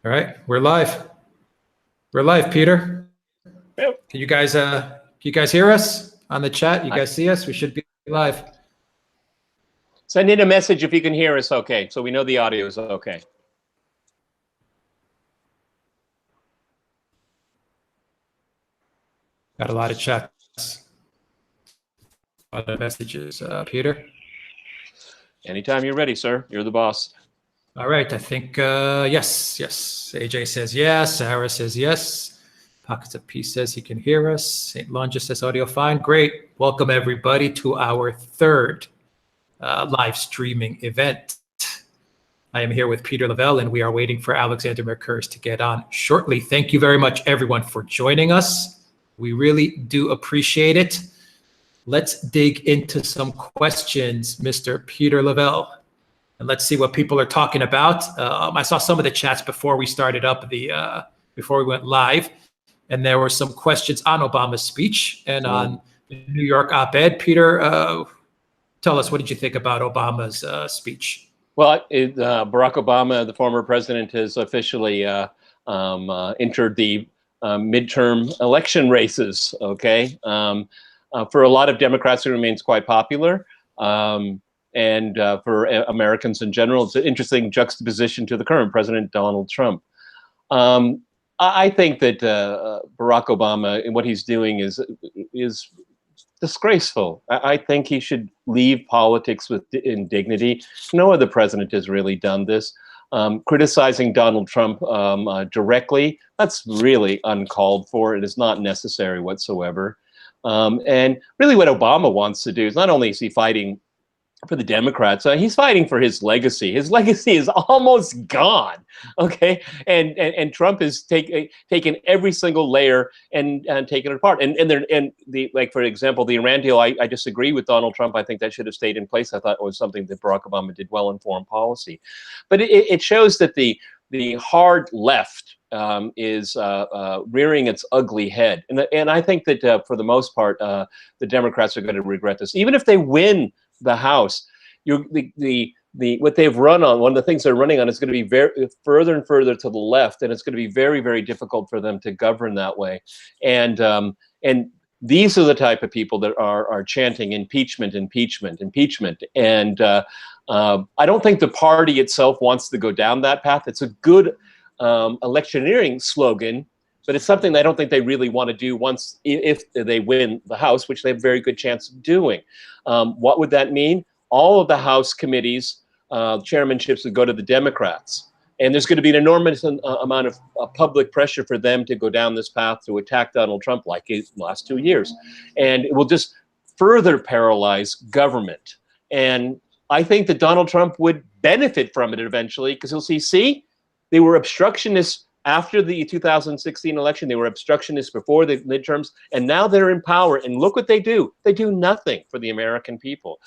All right, we're live. We're live, Peter. Yep. Can you guys hear us on the chat? You guys see us? We should be live. Send in a message if you can hear us okay, so we know the audio is okay. Got a lot of chats. A lot of messages, Peter. Anytime you're ready, sir. You're the boss. All right, I think, yes. AJ says yes. Sarah says yes. Pockets of Peace says he can hear us. St. Lonja says audio fine. Great. Welcome, everybody, to our third live streaming event. I am here with Peter Lavelle, and we are waiting for Alexander Mercouris to get on shortly. Thank you very much, everyone, for joining us. We really do appreciate it. Let's dig into some questions, Mr. Peter Lavelle. And let's see what people are talking about. I saw some of the chats before we started up before we went live, and there were some questions on Obama's speech and on the New York op-ed. Peter, tell us, what did you think about Obama's speech? Well, Barack Obama, the former president, has officially entered the midterm election races. Okay, for a lot of Democrats, it remains quite popular. And for Americans in general, it's an interesting juxtaposition to the current president, Donald Trump. I think that Barack Obama and what he's doing is disgraceful. I think he should leave politics with dignity. No other president has really done this. Criticizing Donald Trump directly, that's really uncalled for. It is not necessary whatsoever. And really what Obama wants to do is, not only is he fighting for the Democrats, he's fighting for his legacy. His legacy is almost gone, okay? And Trump has taken every single layer and taken it apart. Like, for example, the Iran deal, I disagree with Donald Trump. I think that should have stayed in place. I thought it was something that Barack Obama did well in foreign policy. But it shows that the hard left is rearing its ugly head. And I think that for the most part, the Democrats are going to regret this. Even if they win the House, what they've run on, one of the things they're running on is going to be further and further to the left, and it's going to be very, very difficult for them to govern that way. And these are the type of people that are chanting impeachment, impeachment, impeachment. And I don't think the party itself wants to go down that path. It's a good electioneering slogan, but it's something I don't think they really want to do if they win the House, which they have a very good chance of doing. What would that mean? All of the House committees, chairmanships would go to the Democrats. And there's going to be an enormous amount of public pressure for them to go down this path to attack Donald Trump like in the last 2 years. And it will just further paralyze government. And I think that Donald Trump would benefit from it eventually, because he'll see, they were obstructionists after the 2016 election. They were obstructionists before the midterms, and now they're in power. And look what they do. They do nothing for the American people.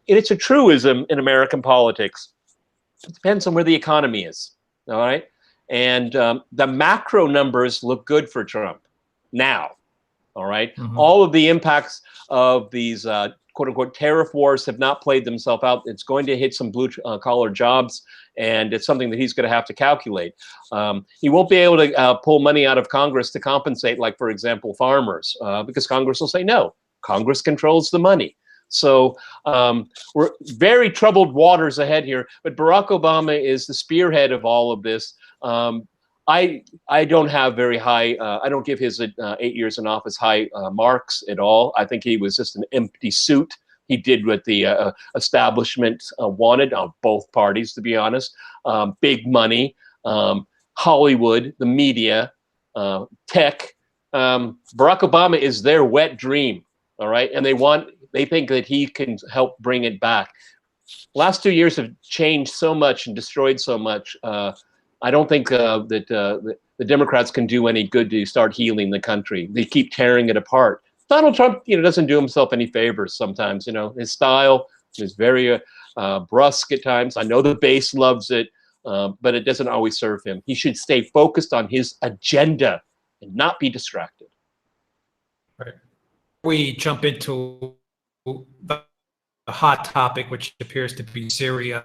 And it's a truism in American politics. It depends on where the economy is, all right? And the macro numbers look good for Trump now, all right? Mm-hmm. All of the impacts of these quote-unquote tariff wars have not played themselves out. It's going to hit some blue-collar jobs, and it's something that he's going to have to calculate. He won't be able to pull money out of Congress to compensate, like, for example, farmers, because Congress will say no. Congress controls the money. So we're very troubled waters ahead here, but Barack Obama is the spearhead of all of this. I don't have very high, I don't give his 8 years in office high marks at all. I think he was just an empty suit. He did what the establishment wanted on both parties, to be honest. Big money, Hollywood, the media, tech. Barack Obama is their wet dream, all right? And they think that he can help bring it back. Last 2 years have changed so much and destroyed so much. I don't think that the Democrats can do any good to start healing the country. They keep tearing it apart. Donald Trump, doesn't do himself any favors sometimes. His style is very brusque at times. I know the base loves it, but it doesn't always serve him. He should stay focused on his agenda and not be distracted. Right. We jump into the hot topic, which appears to be Syria.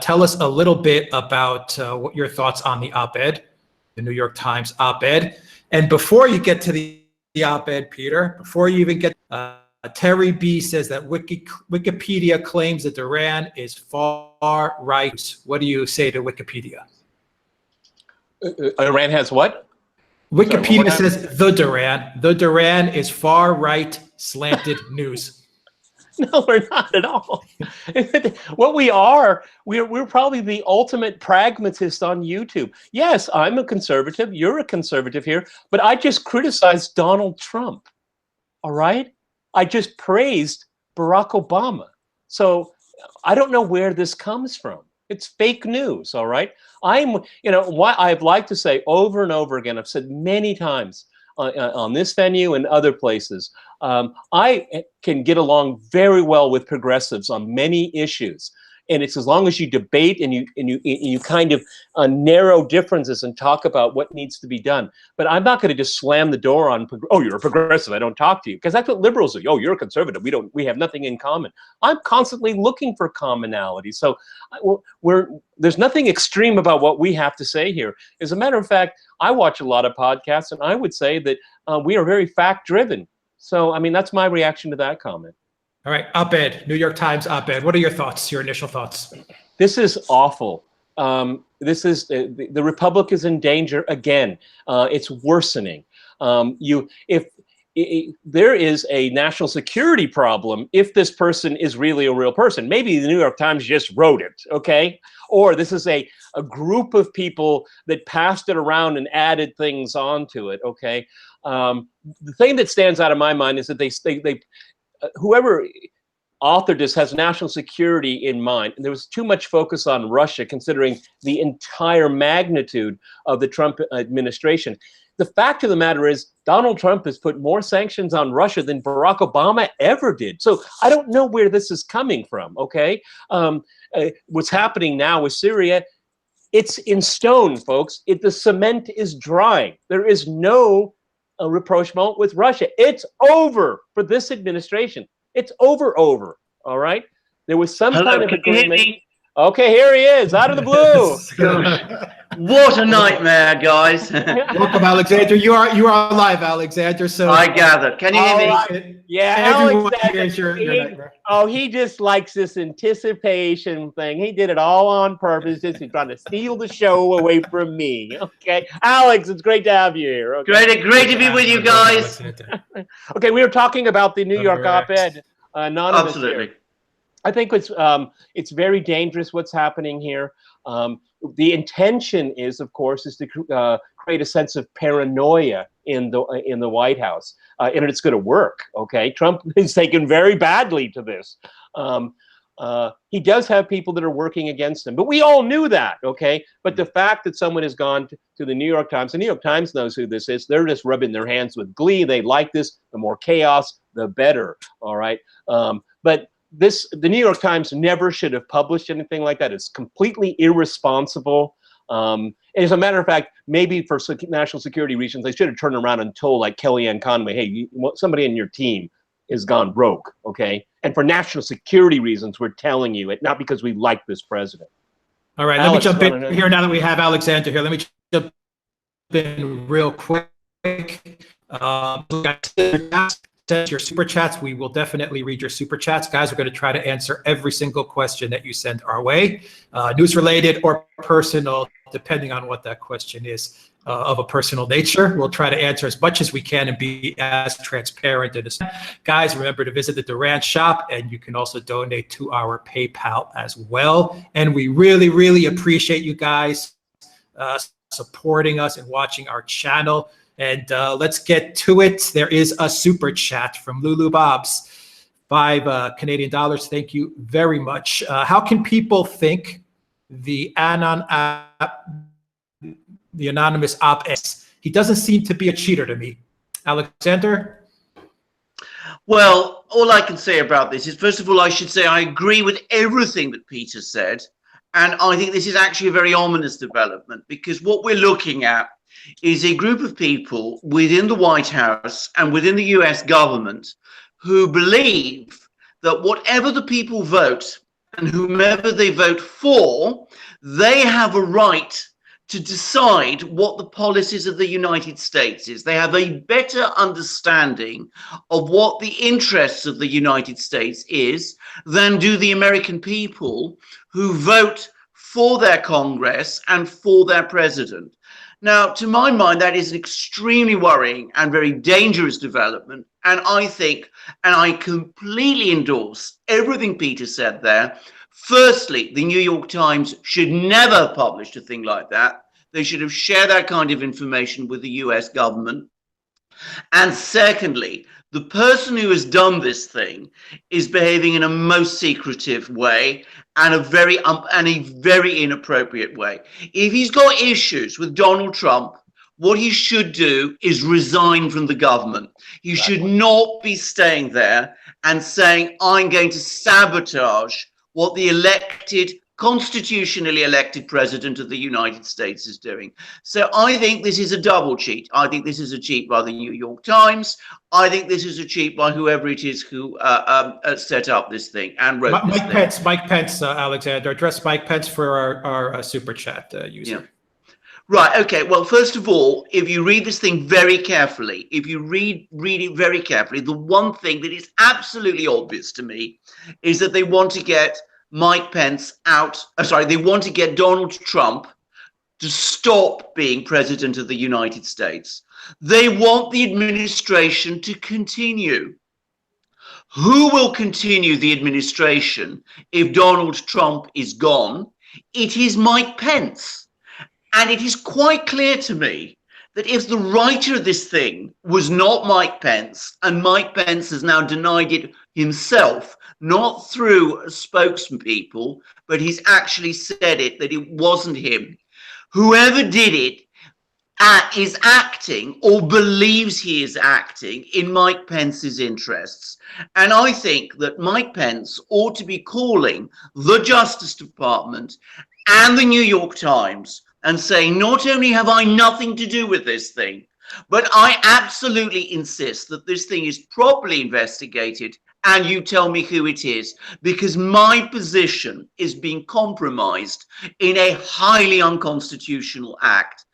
Tell us a little bit about what your thoughts on the op-ed New York Times op-ed. And before you get to the op-ed, Peter, before you even get, Terry B says that Wikipedia claims that Duran is far right. What do you say to Wikipedia? Iran has what? Wikipedia says the Duran is far right slanted news. No, we're not at all. What we are, we're probably the ultimate pragmatist on YouTube. Yes, I'm a conservative. You're a conservative here, but I just criticized Donald Trump. All right, I just praised Barack Obama. So I don't know where this comes from. It's fake news. All right. What I'd like to say over and over again, I've said many times on this venue and other places, I can get along very well with progressives on many issues. And it's as long as you debate and you kind of narrow differences and talk about what needs to be done. But I'm not going to just slam the door on, oh, you're a progressive, I don't talk to you. Because that's what liberals do. Oh, you're a conservative, we have nothing in common. I'm constantly looking for commonality. So there's nothing extreme about what we have to say here. As a matter of fact, I watch a lot of podcasts, and I would say that we are very fact-driven. So, I mean, that's my reaction to that comment. All right, op-ed, New York Times op-ed. What are your thoughts, your initial thoughts? This is awful. This is the Republic is in danger again. It's worsening. If there is a national security problem, if this person is really a real person, maybe the New York Times just wrote it, okay? Or this is a group of people that passed it around and added things onto it, okay? The thing that stands out of my mind is that they whoever authored this has national security in mind. And there was too much focus on Russia, considering the entire magnitude of the Trump administration. The fact of the matter is Donald Trump has put more sanctions on Russia than Barack Obama ever did. So I don't know where this is coming from, okay? What's happening now with Syria, it's in stone, folks. The cement is drying. There is no rapprochement with Russia. It's over for this administration. It's over, all right? There was some kind of agreement. Okay, here he is, out of the blue. What a nightmare, guys. Welcome, Alexander. You are live, Alexander. So I gather. Can you hear me? Yeah, Alexander. He just likes this anticipation thing. He did it all on purpose. He's trying to steal the show away from me. Okay, Alex, it's great to have you here. Okay? Great to be with you guys. Okay, we were talking about the New York op-ed. Anonymous Absolutely. Here. I think it's very dangerous what's happening here. The intention is, of course, to create a sense of paranoia in the White House, and it's going to work. Okay, Trump is taken very badly to this. He does have people that are working against him, but we all knew that. Okay, but the fact that someone has gone to the New York Times, the New York Times knows who this is. They're just rubbing their hands with glee. They like this. The more chaos, the better. All right, but the New York Times never should have published anything like that. It's completely irresponsible. And as a matter of fact, maybe for national security reasons, they should have turned around and told, like, Kellyanne Conway, hey, somebody in your team has gone rogue, okay? And for national security reasons, we're telling you it, not because we like this president. All right, Alex, let me jump in here now that we have Alexander here. Let me jump in real quick. Your super chats, we will definitely read your super chats, guys. We're going to try to answer every single question that you send our way, news related or personal, depending on what that question is, of a personal nature. We'll try to answer as much as we can and be as transparent as guys. Remember to visit the Duran shop, and you can also donate to our PayPal as well. And we really appreciate you guys supporting us and watching our channel. And let's get to it. There is a super chat from Lulu Bobs, $5 Canadian. Thank you very much. How can people think the anonymous op-ed? He doesn't seem to be a cheater to me. Alexander? Well, all I can say about this is, first of all, I should say I agree with everything that Peter said. And I think this is actually a very ominous development, because what we're looking at is a group of people within the White House and within the US government who believe that whatever the people vote and whomever they vote for, they have a right to decide what the policies of the United States is. They have a better understanding of what the interests of the United States is than do the American people who vote for their Congress and for their president. Now, to my mind, that is an extremely worrying and very dangerous development. And I think, and I completely endorse everything Peter said there. Firstly, the New York Times should never have published a thing like that. They should have shared that kind of information with the US government. And secondly, the person who has done this thing is behaving in a most secretive way and a very inappropriate way. If he's got issues with Donald Trump, what he should do is resign from the government. He should not be staying there and saying, I'm going to sabotage what the constitutionally elected president of the United States is doing. So I think this is a double cheat. I think this is a cheat by the New York Times. I think this is a cheat by whoever it is who set up this thing and wrote this thing. Mike Pence, Alexander, address Mike Pence for our super chat user. Yeah. Right, okay, well, first of all, if you read this thing very carefully, if you read it very carefully, the one thing that is absolutely obvious to me is that they want to get Mike Pence out, they want to get Donald Trump to stop being president of the United States. They want the administration to continue. Who will continue the administration if Donald Trump is gone? It is Mike Pence. And it is quite clear to me that if the writer of this thing was not Mike Pence, and Mike Pence has now denied it himself, not through spokespeople, but he's actually said it, that it wasn't him. Whoever did it is acting or believes he is acting in Mike Pence's interests. And I think that Mike Pence ought to be calling the Justice Department and the New York Times and saying, not only have I nothing to do with this thing, but I absolutely insist that this thing is properly investigated and you tell me who it is, because my position is being compromised in a highly unconstitutional act.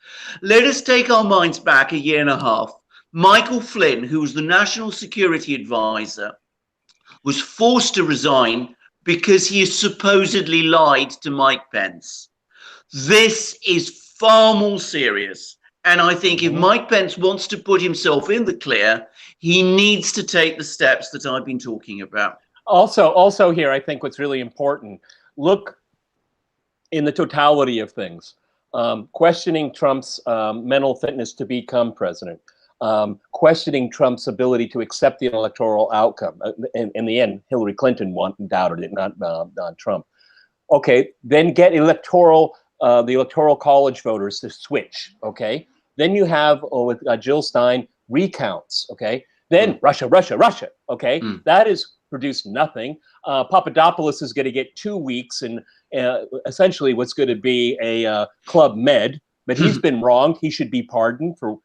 Let us take our minds back a year and a half. Michael Flynn, who was the National Security Advisor, was forced to resign because he supposedly lied to Mike Pence. This is far more serious. And I think if Mike Pence wants to put himself in the clear, he needs to take the steps that I've been talking about. Also here, I think what's really important, look in the totality of things. Questioning Trump's mental fitness to become president. Questioning Trump's ability to accept the electoral outcome. In the end, Hillary Clinton doubted it, not Trump. Okay, then get the electoral college voters to switch. Okay, then you have with Jill Stein recounts. Okay, then Russia. Okay, that has produced nothing. Papadopoulos is going to get 2 weeks and essentially what's going to be a Club Med, but he's been wrong. He should be pardoned for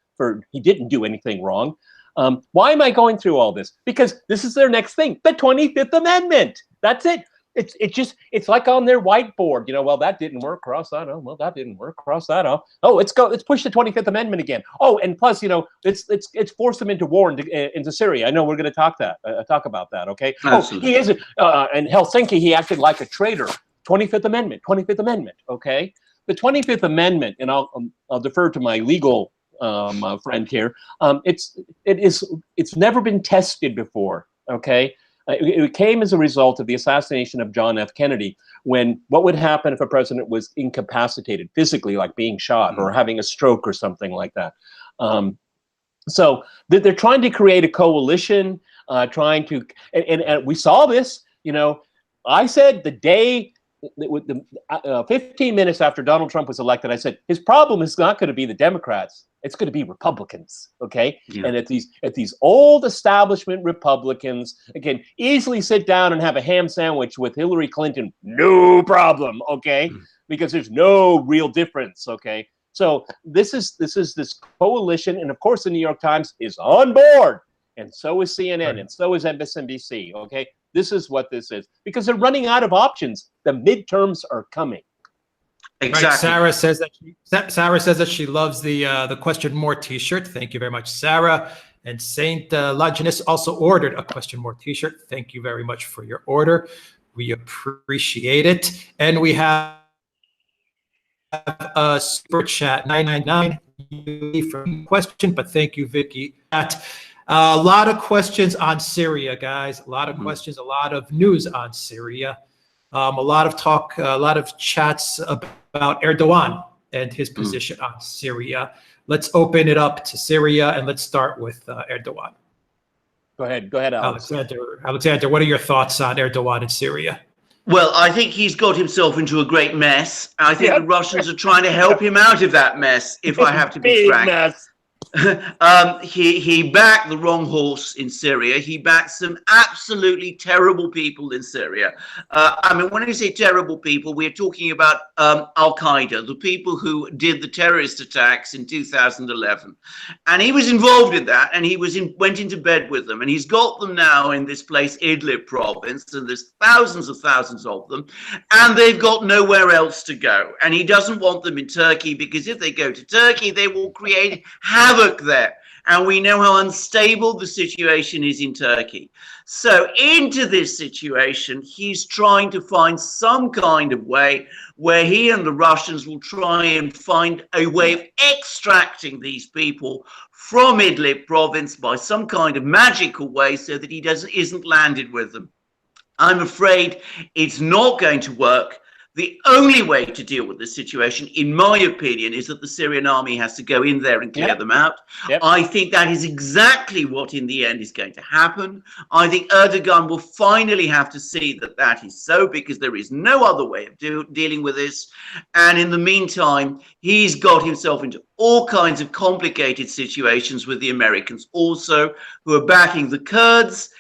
he didn't do anything wrong. Why am I going through all this? Because this is their next thing, the 25th Amendment. That's it. It's like on their whiteboard, you know, well, that didn't work, cross that off. Well, that didn't work, cross that off. Oh, let's push the 25th Amendment again. Oh, and plus, you know, it's forced them into war into Syria. I know we're going to talk about that, okay? Absolutely. Oh, he isn't, in Helsinki, he acted like a traitor. 25th Amendment, okay? The 25th Amendment, and I'll defer to my legal friend here. It's never been tested before, okay? It came as a result of the assassination of John F. Kennedy, when what would happen if a president was incapacitated physically, like being shot or having a stroke or something like that. So they're trying to create a coalition, and we saw this, you know, I said the day, 15 minutes after Donald Trump was elected, I said, his problem is not going to be the Democrats. It's going to be Republicans, okay? Yeah. And if these old establishment Republicans, again, easily sit down and have a ham sandwich with Hillary Clinton, no problem, okay? Because there's no real difference, okay? So this coalition, and of course the New York Times is on board, and so is CNN, and so is MSNBC, okay? This is what this is, because they're running out of options. The midterms are coming. Exactly. Right. Sarah says that she loves the question more T-shirt. Thank you very much, Sarah. And Saint Longinus also ordered a question more T-shirt. Thank you very much for your order. We appreciate it. And we have a super chat 999 from question, but thank you, Vicky. A lot of questions on Syria, guys. A lot of questions, a lot of news on Syria. A lot of talk, a lot of chats about Erdogan and his position on Syria. Let's open it up to Syria, and let's start with Erdogan. Go ahead, Alex. Alexander, what are your thoughts on Erdogan in Syria? Well, I think he's got himself into a great mess. I think the Russians are trying to help him out of that mess, if I have to be frank. Mess. He backed the wrong horse in Syria. He backed some absolutely terrible people in Syria. I mean, when I say terrible people, we're talking about Al-Qaeda, the people who did the terrorist attacks in 2011. And he was involved in that, and he went into bed with them. And he's got them now in this place, Idlib province, and there's thousands of them, and they've got nowhere else to go. And he doesn't want them in Turkey, because if they go to Turkey, they will create havoc there, and we know how unstable the situation is in Turkey. So into this situation, he's trying to find some kind of way where he and the Russians will try and find a way of extracting these people from Idlib province by some kind of magical way, so that he isn't landed with them. I'm afraid it's not going to work. The only way to deal with this situation, in my opinion, is that the Syrian army has to go in there and clear them out. I think that is exactly what in the end is going to happen. I think Erdogan will finally have to see that that is so, because there is no other way of dealing with this. And in the meantime, he's got himself into all kinds of complicated situations with the Americans also, who are backing the Kurds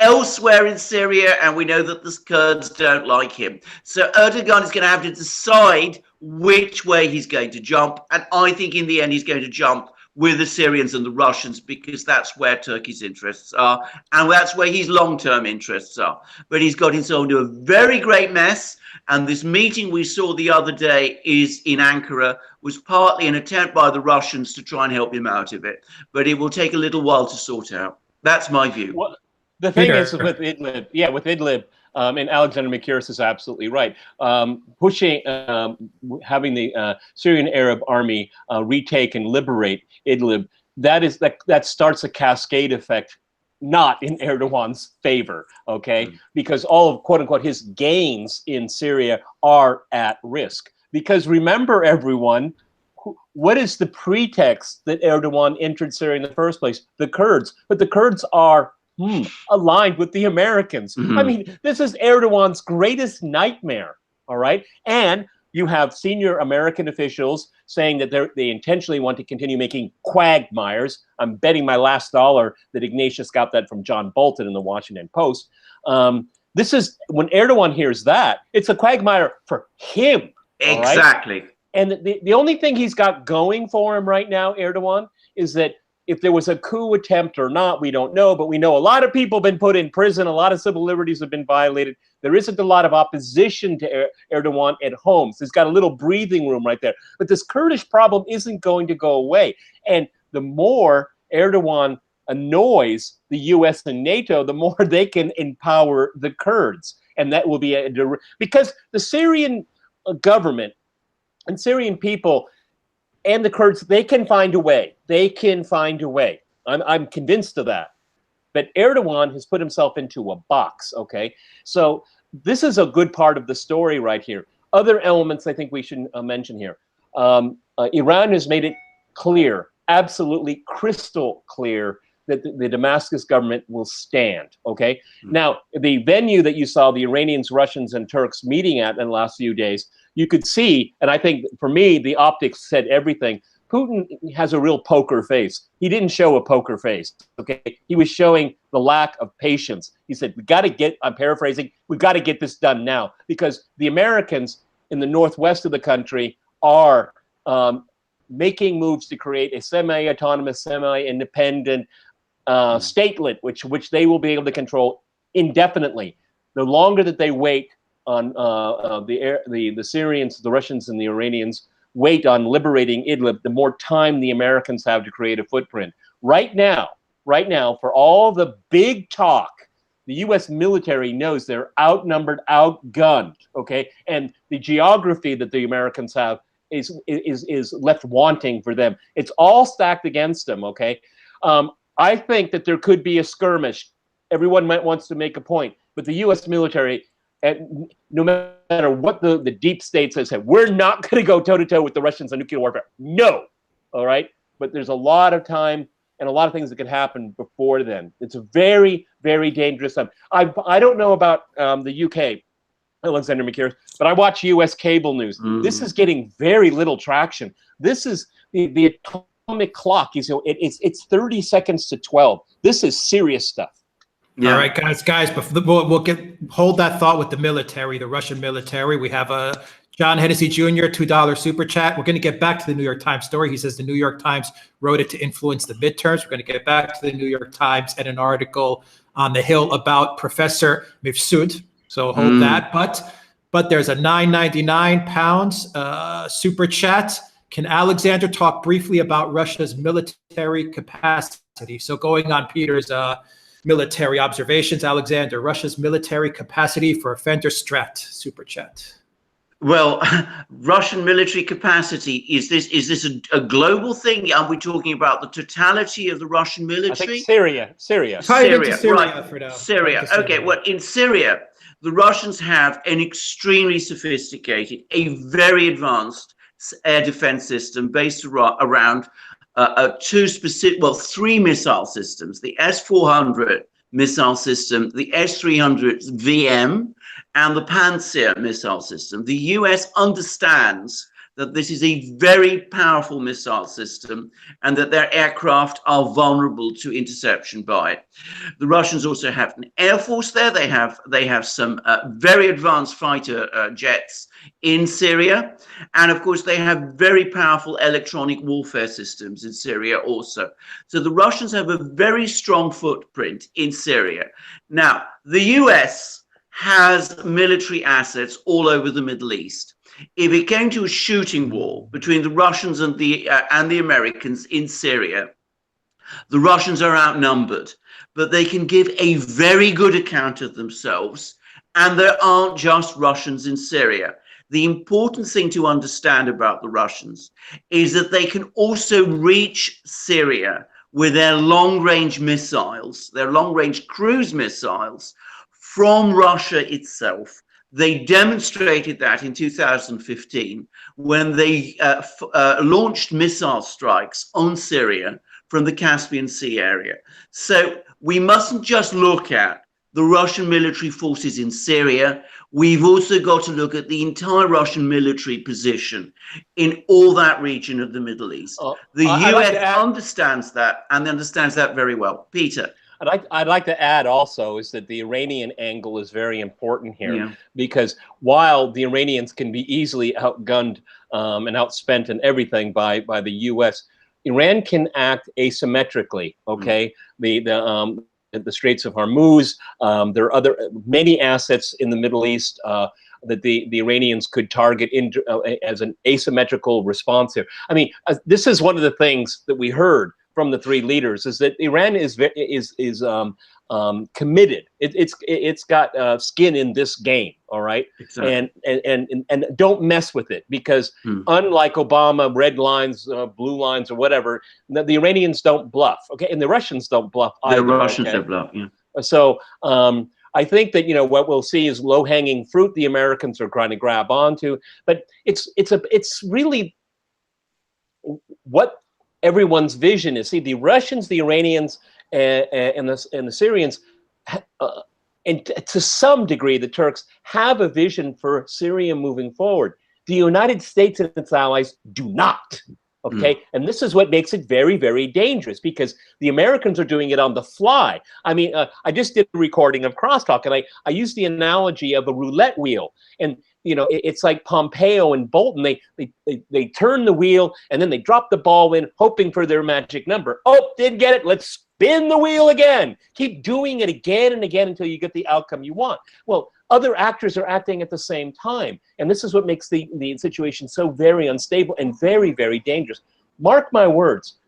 elsewhere in Syria, and we know that the Kurds don't like him. So Erdogan is going to have to decide which way he's going to jump, and I think in the end he's going to jump with the Syrians and the Russians, because that's where Turkey's interests are, and that's where his long-term interests are. But he's got himself into a very great mess, and this meeting we saw the other day in Ankara was partly an attempt by the Russians to try and help him out of it, but it will take a little while to sort out. That's my view. Well, the thing is with Idlib, and Alexander Mercouris is absolutely right. Having the Syrian Arab army retake and liberate Idlib, that starts a cascade effect, not in Erdogan's favor, okay? Because all of, quote unquote, his gains in Syria are at risk. Because remember, everyone, what is the pretext that Erdogan entered Syria in the first place? The Kurds. But the Kurds are aligned with the Americans. I mean, this is Erdogan's greatest nightmare, all right? And you have senior American officials saying that they intentionally want to continue making quagmires. I'm betting my last dollar that Ignatius got that from John Bolton in the Washington Post. This is, when Erdogan hears that, it's a quagmire for him. Exactly. Right? And the only thing he's got going for him right now, Erdogan, is that if there was a coup attempt or not, we don't know, but we know a lot of people have been put in prison, a lot of civil liberties have been violated. There isn't a lot of opposition to Erdogan at home. So he's got a little breathing room right there. But this Kurdish problem isn't going to go away. And the more Erdogan annoys the US and NATO, the more they can empower the Kurds. And that will be because the Syrian government and Syrian people and the Kurds, they can find a way. They can find a way. I'm convinced of that. But Erdogan has put himself into a box, okay? So this is a good part of the story right here. Other elements I think we should mention here. Iran has made it clear, absolutely crystal clear, that the Damascus government will stand, okay? Now, the venue that you saw the Iranians, Russians, and Turks meeting at in the last few days, you could see, and I think for me, the optics said everything. Putin has a real poker face. He didn't show a poker face, okay? He was showing the lack of patience. He said, we got to get, I'm paraphrasing, we got to get this done now, because the Americans in the northwest of the country are making moves to create a semi-autonomous, semi-independent statelet, which they will be able to control indefinitely. The longer that they wait, the Syrians, the Russians, and the Iranians wait on liberating Idlib, the more time the Americans have to create a footprint. Right now, for all the big talk, the U.S. military knows they're outnumbered, outgunned, okay? And the geography that the Americans have is left wanting for them. It's all stacked against them, okay? I think that there could be a skirmish. Everyone wants to make a point, but the U.S. military, no matter what the deep state says, we're not going to go toe-to-toe with the Russians on nuclear warfare. No, all right? But there's a lot of time and a lot of things that could happen before then. It's a very, very dangerous time. I don't know about the UK, Alexander Mercouris, but I watch US cable news. This is getting very little traction. This is the atomic clock. It's 30 seconds to 12. This is serious stuff. Yeah. All right, guys. We'll hold that thought with the military, the Russian military. We have a John Hennessy Jr. $2 super chat. We're going to get back to the New York Times story. He says the New York Times wrote it to influence the midterms. We're going to get back to the New York Times and an article on the Hill about Professor Mifsud. So hold that. But there's a £9.99 super chat. Can Alexander talk briefly about Russia's military capacity? So going on Peter's military observations, Alexander, Russia's military capacity for Offender Strat super chat. Well, Russian military capacity, is this a global thing? Are we talking about the totality of the Russian military? I think Syria. Syria, right. For now. Syria. Okay, well, in Syria, the Russians have an extremely sophisticated, a very advanced air defense system based around three missile systems: the S-400 missile system, the S-300 VM, and the Pantsir missile system. The US understands that this is a very powerful missile system and that their aircraft are vulnerable to interception by it. The Russians also have an air force there. They have some very advanced fighter jets in Syria. And of course, they have very powerful electronic warfare systems in Syria also. So the Russians have a very strong footprint in Syria. Now, the US has military assets all over the Middle East. If it came to a shooting war between the Russians and the Americans in Syria, the Russians are outnumbered, but they can give a very good account of themselves, and there aren't just Russians in Syria. The important thing to understand about the Russians is that they can also reach Syria with their long-range missiles, their long-range cruise missiles, from Russia itself. They demonstrated that in 2015 when they launched missile strikes on Syria from the Caspian Sea area. So we mustn't just look at the Russian military forces in Syria. We've also got to look at the entire Russian military position in all that region of the Middle East. The US understands that, and understands that very well. Peter. I'd like to add also is that the Iranian angle is very important here, because while the Iranians can be easily outgunned and outspent and everything by the U.S., Iran can act asymmetrically. Okay, the Straits of Hormuz. There are many assets in the Middle East that the Iranians could target as an asymmetrical response here. I mean, this is one of the things that we heard from the three leaders, is that Iran is committed. It's got skin in this game, all right? Exactly. And don't mess with it, because unlike Obama, red lines, blue lines, or whatever, the Iranians don't bluff, okay? And the Russians don't bluff either. The Russians don't bluff, yeah. So I think that, what we'll see is low-hanging fruit the Americans are trying to grab onto, but it's really what everyone's vision is. See, the Russians, the Iranians, and the Syrians, and to some degree, the Turks have a vision for Syria moving forward. The United States and its allies do not. Okay, and this is what makes it very, very dangerous, because the Americans are doing it on the fly. I mean, I just did a recording of Crosstalk, and I used the analogy of a roulette wheel, and it's like Pompeo and Bolton. They turn the wheel and then they drop the ball in, hoping for their magic number. Oh, didn't get it. Let's spin the wheel again. Keep doing it again and again until you get the outcome you want. Well, other actors are acting at the same time. And this is what makes the situation so very unstable and very, very dangerous. Mark my words,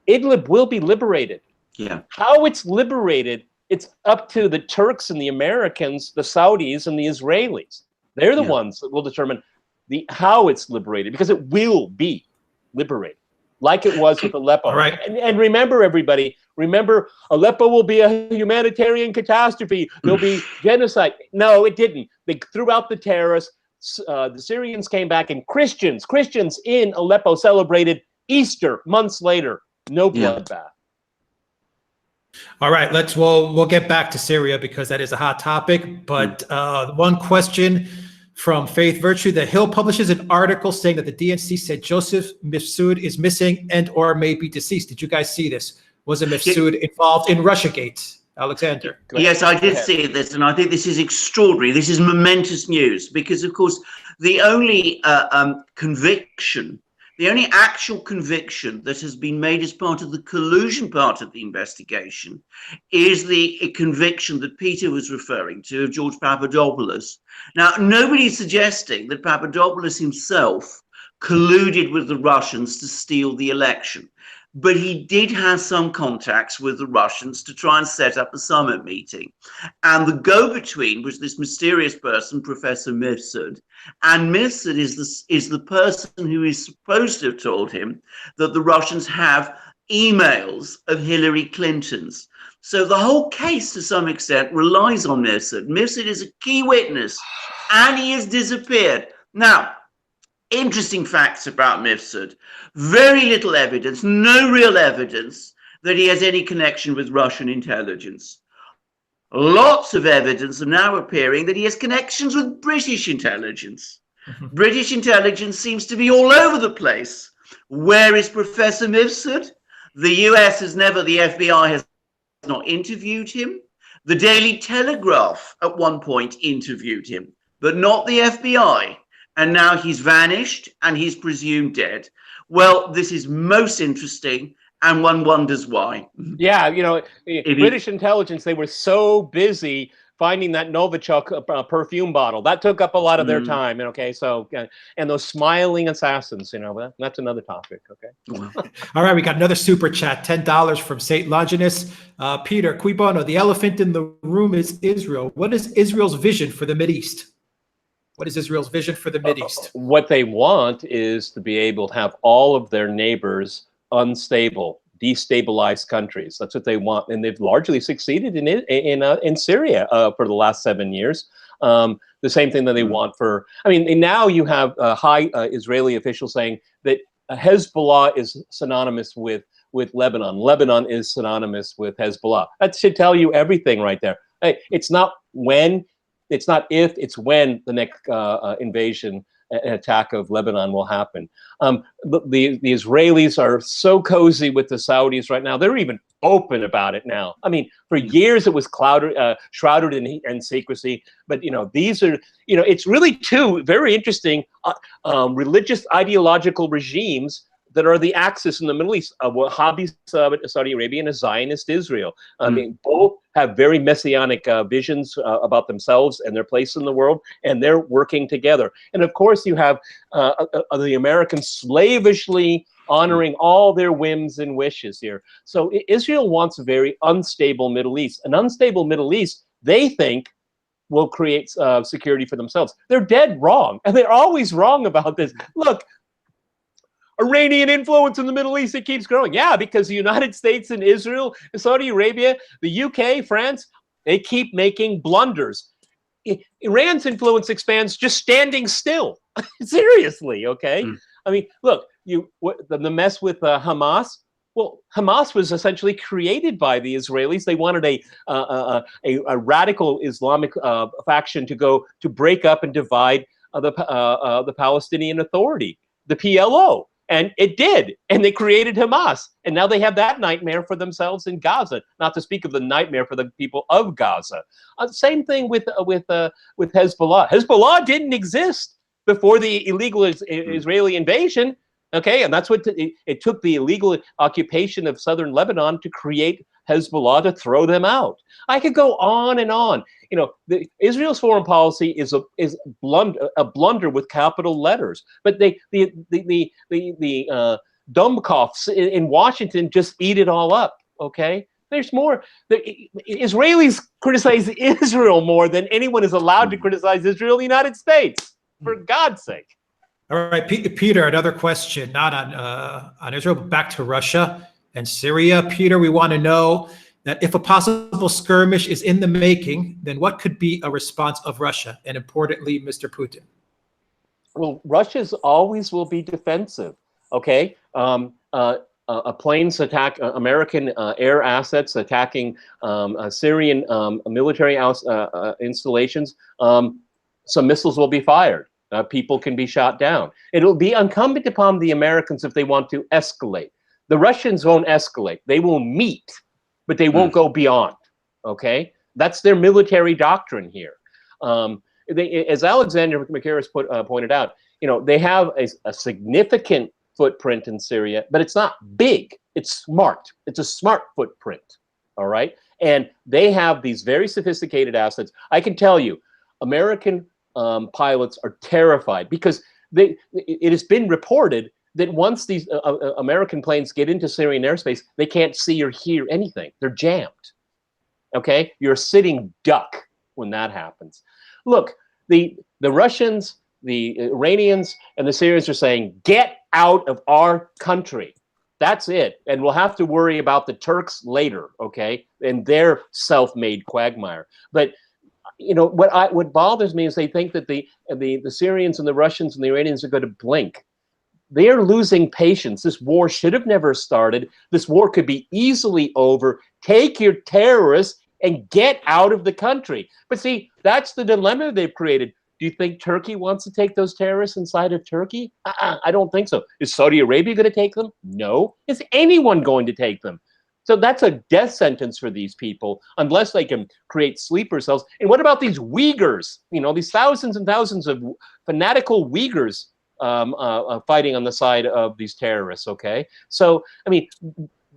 Idlib will be liberated. Yeah. How it's liberated, it's up to the Turks and the Americans, the Saudis and the Israelis. They're the ones that will determine how it's liberated, because it will be liberated, like it was with Aleppo. All right. And remember, everybody, remember, Aleppo will be a humanitarian catastrophe. There'll be genocide. No, it didn't. They threw out the terrorists. The Syrians came back, and Christians in Aleppo celebrated Easter months later. No bloodbath. All right, we'll get back to Syria because that is a hot topic. But one question from Faith Virtue: The Hill publishes an article saying that the DNC said Joseph Mifsud is missing and or may be deceased. Did you guys see this? Was Mifsud involved in Russiagate? Alexander. Yes, I did see this, and I think this is extraordinary. This is momentous news because, of course, the only conviction, the only actual conviction that has been made as part of the collusion part of the investigation is the conviction that Peter was referring to of George Papadopoulos. Now, nobody's suggesting that Papadopoulos himself colluded with the Russians to steal the election, but he did have some contacts with the Russians to try and set up a summit meeting. And the go-between was this mysterious person, Professor Mifsud. And Mifsud is the person who is supposed to have told him that the Russians have emails of Hillary Clinton's. So the whole case, to some extent, relies on Mifsud. Mifsud is a key witness, and he has disappeared. Now, interesting facts about Mifsud. Very little evidence, no real evidence that he has any connection with Russian intelligence. Lots of evidence are now appearing that he has connections with British intelligence. British intelligence seems to be all over the place. Where is Professor Mifsud? The US has never, the FBI has not interviewed him. The Daily Telegraph at one point interviewed him, but not the FBI. And now he's vanished and he's presumed dead. Well, this is most interesting, and one wonders why. Yeah, you know, British intelligence, they were so busy finding that Novichok perfume bottle. That took up a lot of their time. And okay, so, and those smiling assassins, you know, that's another topic, okay? All right, we got another super chat, $10 from St. Longinus. Peter, cui bono, the elephant in the room is Israel. What is Israel's vision for the Mideast? What is Israel's vision for the Mideast? What they want is to be able to have all of their neighbors unstable, destabilized countries. That's what they want, and they've largely succeeded in Syria for the last 7 years. The same thing that they want for. I mean, and now you have high Israeli officials saying that Hezbollah is synonymous with Lebanon. Lebanon is synonymous with Hezbollah. That should tell you everything right there. Hey, it's not when. It's not if, it's when the next invasion and attack of Lebanon will happen. The Israelis are so cozy with the Saudis right now. They're even open about it now. I mean, for years it was shrouded in secrecy. But, you know, these are, you know, it's really two very interesting religious ideological regimes that are the axis in the Middle East, Wahhabi Saudi Arabia and a Zionist Israel. I mean, both have very messianic visions about themselves and their place in the world, and they're working together. And of course, you have the Americans slavishly honoring all their whims and wishes here. So Israel wants a very unstable Middle East. An unstable Middle East, they think, will create security for themselves. They're dead wrong, and they're always wrong about this. Look, Iranian influence in the Middle East, it keeps growing. Yeah, because the United States and Israel, Saudi Arabia, the UK, France, they keep making blunders. Iran's influence expands just standing still. Seriously, okay? I mean, look, the mess with Hamas. Well, Hamas was essentially created by the Israelis. They wanted a radical Islamic faction to break up and divide the Palestinian Authority, the PLO. And it did, and they created Hamas, and now they have that nightmare for themselves in Gaza. Not to speak of the nightmare for the people of Gaza. Same thing with Hezbollah. Hezbollah didn't exist before the illegal Israeli invasion. Okay, and that's what it took the illegal occupation of southern Lebanon to create Hezbollah to throw them out. I could go on and on. You know, Israel's foreign policy is a blunder with capital letters. But the dumbcoffs in Washington just eat it all up. Okay, there's more. The Israelis criticize Israel more than anyone is allowed to criticize Israel in the United States. For God's sake. All right, Peter, another question, not on Israel, but back to Russia and Syria. Peter, we want to know that if a possible skirmish is in the making, then what could be a response of Russia? And importantly, Mr. Putin. Well, Russia's always will be defensive, okay? Planes attack American air assets, attacking Syrian military installations. Some missiles will be fired. People can be shot down. It'll be incumbent upon the Americans if they want to escalate. The Russians won't escalate. They will meet, but they won't go beyond, okay? That's their military doctrine here. As Alexander Mercouris pointed out, you know, they have a significant footprint in Syria, but it's not big. It's smart. It's a smart footprint, all right? And they have these very sophisticated assets. I can tell you, American pilots are terrified because it has been reported that once these American planes get into Syrian airspace, they can't see or hear anything. They're jammed. Okay, you're a sitting duck when that happens. Look, the Russians, the Iranians, and the Syrians are saying, get out of our country. That's it. And we'll have to worry about the Turks later, okay, and their self-made quagmire. But you know, what bothers me is they think that the Syrians and the Russians and the Iranians are going to blink. They are losing patience. This war should have never started. This war could be easily over. Take your terrorists and get out of the country. But see, that's the dilemma they've created. Do you think Turkey wants to take those terrorists inside of Turkey? I don't think so. Is Saudi Arabia going to take them? No. Is anyone going to take them? So that's a death sentence for these people unless they can create sleeper cells. And what about these Uyghurs? You know, these thousands and thousands of fanatical Uyghurs fighting on the side of these terrorists, okay? So, I mean,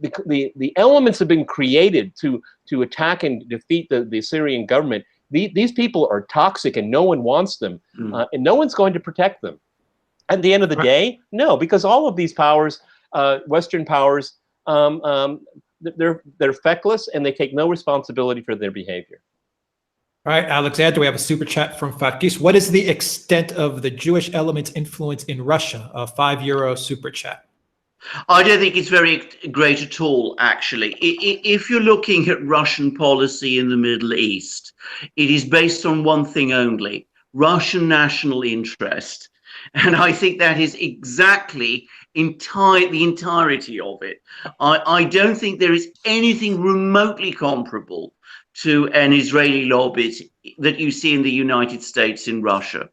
the elements have been created to attack and defeat the Syrian government. These people are toxic and no one wants them, and no one's going to protect them. At the end of the day, no, because all of these powers, Western powers, they're feckless and they take no responsibility for their behavior. All right, Alexander, we have a super chat from Fatkis. What is the extent of the Jewish element's influence in Russia? A €5 super chat. I don't think it's very great at all, actually. If you're looking at Russian policy in the Middle East, it is based on one thing only, Russian national interest. And I think that is exactly the entirety of it. I don't think there is anything remotely comparable to an Israeli lobby that you see in the United States in Russia.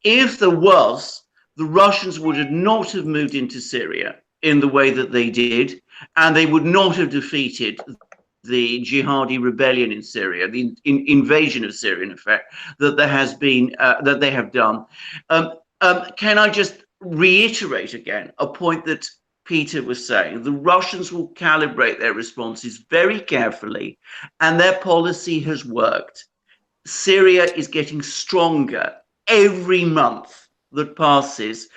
If there was, the Russians would not have moved into Syria in the way that they did, and they would not have defeated the jihadi rebellion in Syria, the invasion of Syria, in effect, that there has been, that they have done. Can I just reiterate again a point that Peter was saying? The Russians will calibrate their responses very carefully, and their policy has worked. Syria is getting stronger every month that passes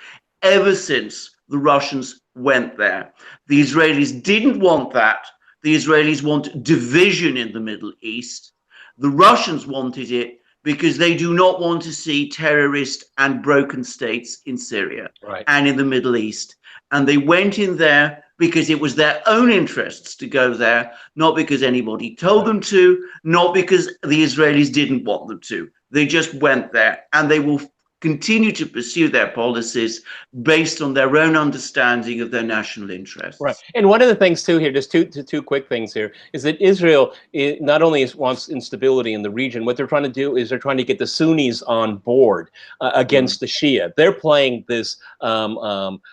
ever since the Russians went there. The Israelis didn't want that. The Israelis want division in the Middle East. The Russians wanted it because they do not want to see terrorist and broken states in Syria and in the Middle East. And they went in there because it was their own interests to go there, not because anybody told them to, not because the Israelis didn't want them to. They just went there, and they will continue to pursue their policies based on their own understanding of their national interests. Right. And one of the things too here, just two quick things here, is that Israel not only wants instability in the region, what they're trying to do is they're trying to get the Sunnis on board against the Shia. They're playing this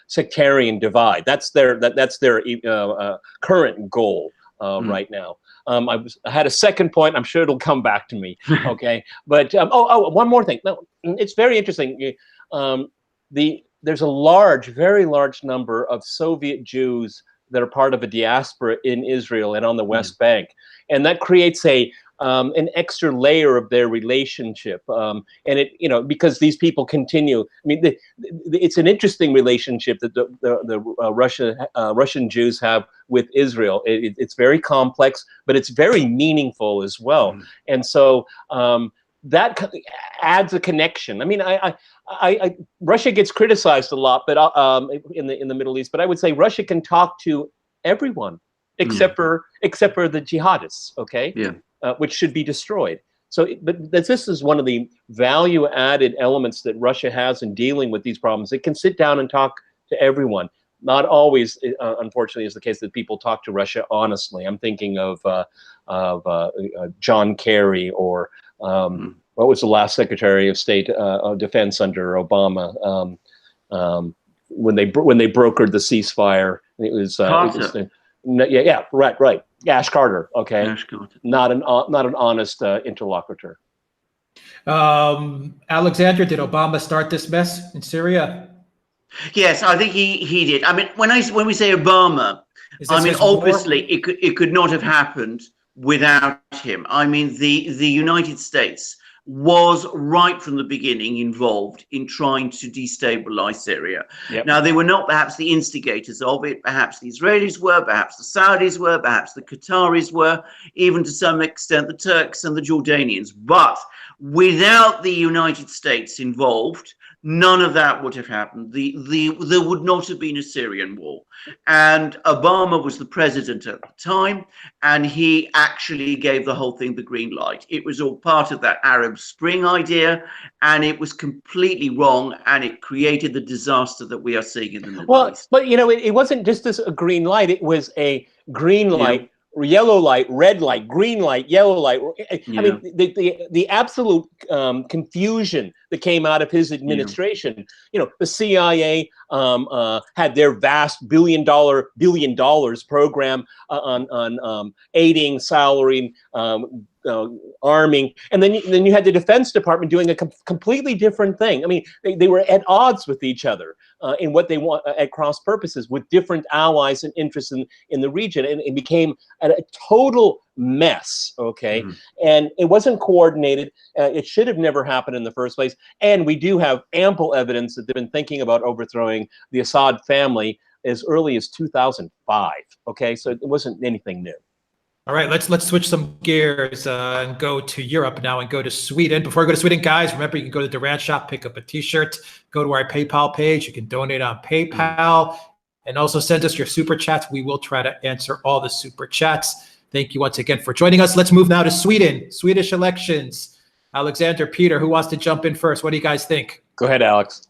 sectarian divide. That's their current goal right now. I had a second point. I'm sure it'll come back to me. Okay, but one more thing. No, it's very interesting. There's a very large number of Soviet Jews that are part of a diaspora in Israel and on the West Bank, and that creates an extra layer of their relationship, and it, because these people continue. I mean, it's an interesting relationship that the Russian Jews have with Israel. It's very complex, but it's very meaningful as well, and so that adds a connection. I mean, Russia gets criticized a lot, but in the Middle East, but I would say Russia can talk to everyone except for the jihadists. Okay. Yeah. Which should be destroyed. So, but this is one of the value-added elements that Russia has in dealing with these problems. It can sit down and talk to everyone. Not always, unfortunately, is the case that people talk to Russia honestly. I'm thinking of John Kerry, or what was the last Secretary of State of Defense under Obama, when they brokered the ceasefire. It was right. Ash Carter. Okay, Ash Carter. Not an honest interlocutor. Alexander, did Obama start this mess in Syria? Yes, I think he did. I mean, when we say Obama, I mean, obviously it could not have happened without him. I mean, the United States was right from the beginning involved in trying to destabilize Syria. Yep. Now, they were not perhaps the instigators of it. Perhaps the Israelis were, perhaps the Saudis were, perhaps the Qataris were, even to some extent the Turks and the Jordanians. But without the United States involved, none of that would have happened. There would not have been a Syrian war. And Obama was the president at the time, and he actually gave the whole thing the green light. It was all part of that Arab Spring idea, and it was completely wrong, and it created the disaster that we are seeing in the Middle East. But it wasn't just a green light, it was a green light, yellow light, red light, green light, yellow light. I mean, the absolute confusion that came out of his administration. The CIA had their vast $1 billion program on aiding, salarying, arming, and then you had the Defense Department doing a completely different thing. I mean, they were at odds with each other in what they want at cross purposes with different allies and interests in the region, and it became a total mess. Okay, and it wasn't coordinated. It should have never happened in the first place. And we do have ample evidence that they've been thinking about overthrowing the Assad family as early as 2005. Okay, so it wasn't anything new. All right, let's switch some gears and go to Europe now and go to Sweden. Before I go to Sweden, guys, remember you can go to the Duran shop, pick up a t-shirt, go to our PayPal page. You can donate on PayPal and also send us your super chats. We will try to answer all the super chats. Thank you once again for joining us. Let's move now to Sweden, Swedish elections. Alexander, Peter, who wants to jump in first? What do you guys think? Go ahead, Alex.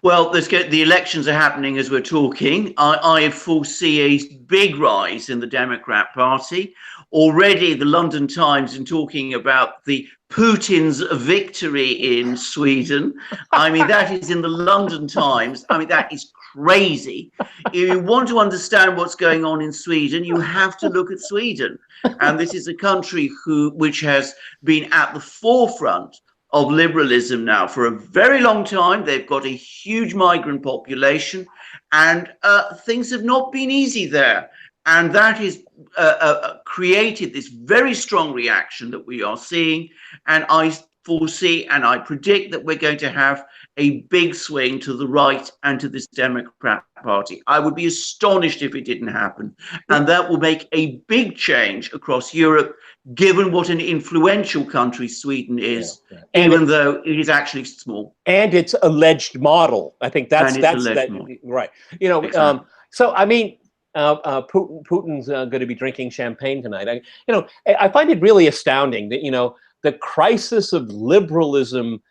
Well, the elections are happening as we're talking. I foresee a big rise in the Democrat Party. Already the London Times is talking about the Putin's victory in Sweden. I mean, that is in the London Times. I mean, that is crazy. If you want to understand what's going on in Sweden, you have to look at Sweden. And this is a country which has been at the forefront of liberalism now for a very long time. They've got a huge migrant population, and things have not been easy there. And that has created this very strong reaction that we are seeing. And I foresee and I predict that we're going to have a big swing to the right and to this Democrat Party. I would be astonished if it didn't happen. And that will make a big change across Europe, given what an influential country Sweden is, even though it is actually small. And its alleged model. I think that's right. Exactly. So I mean, Putin's going to be drinking champagne tonight. I find it really astounding that the crisis of liberalism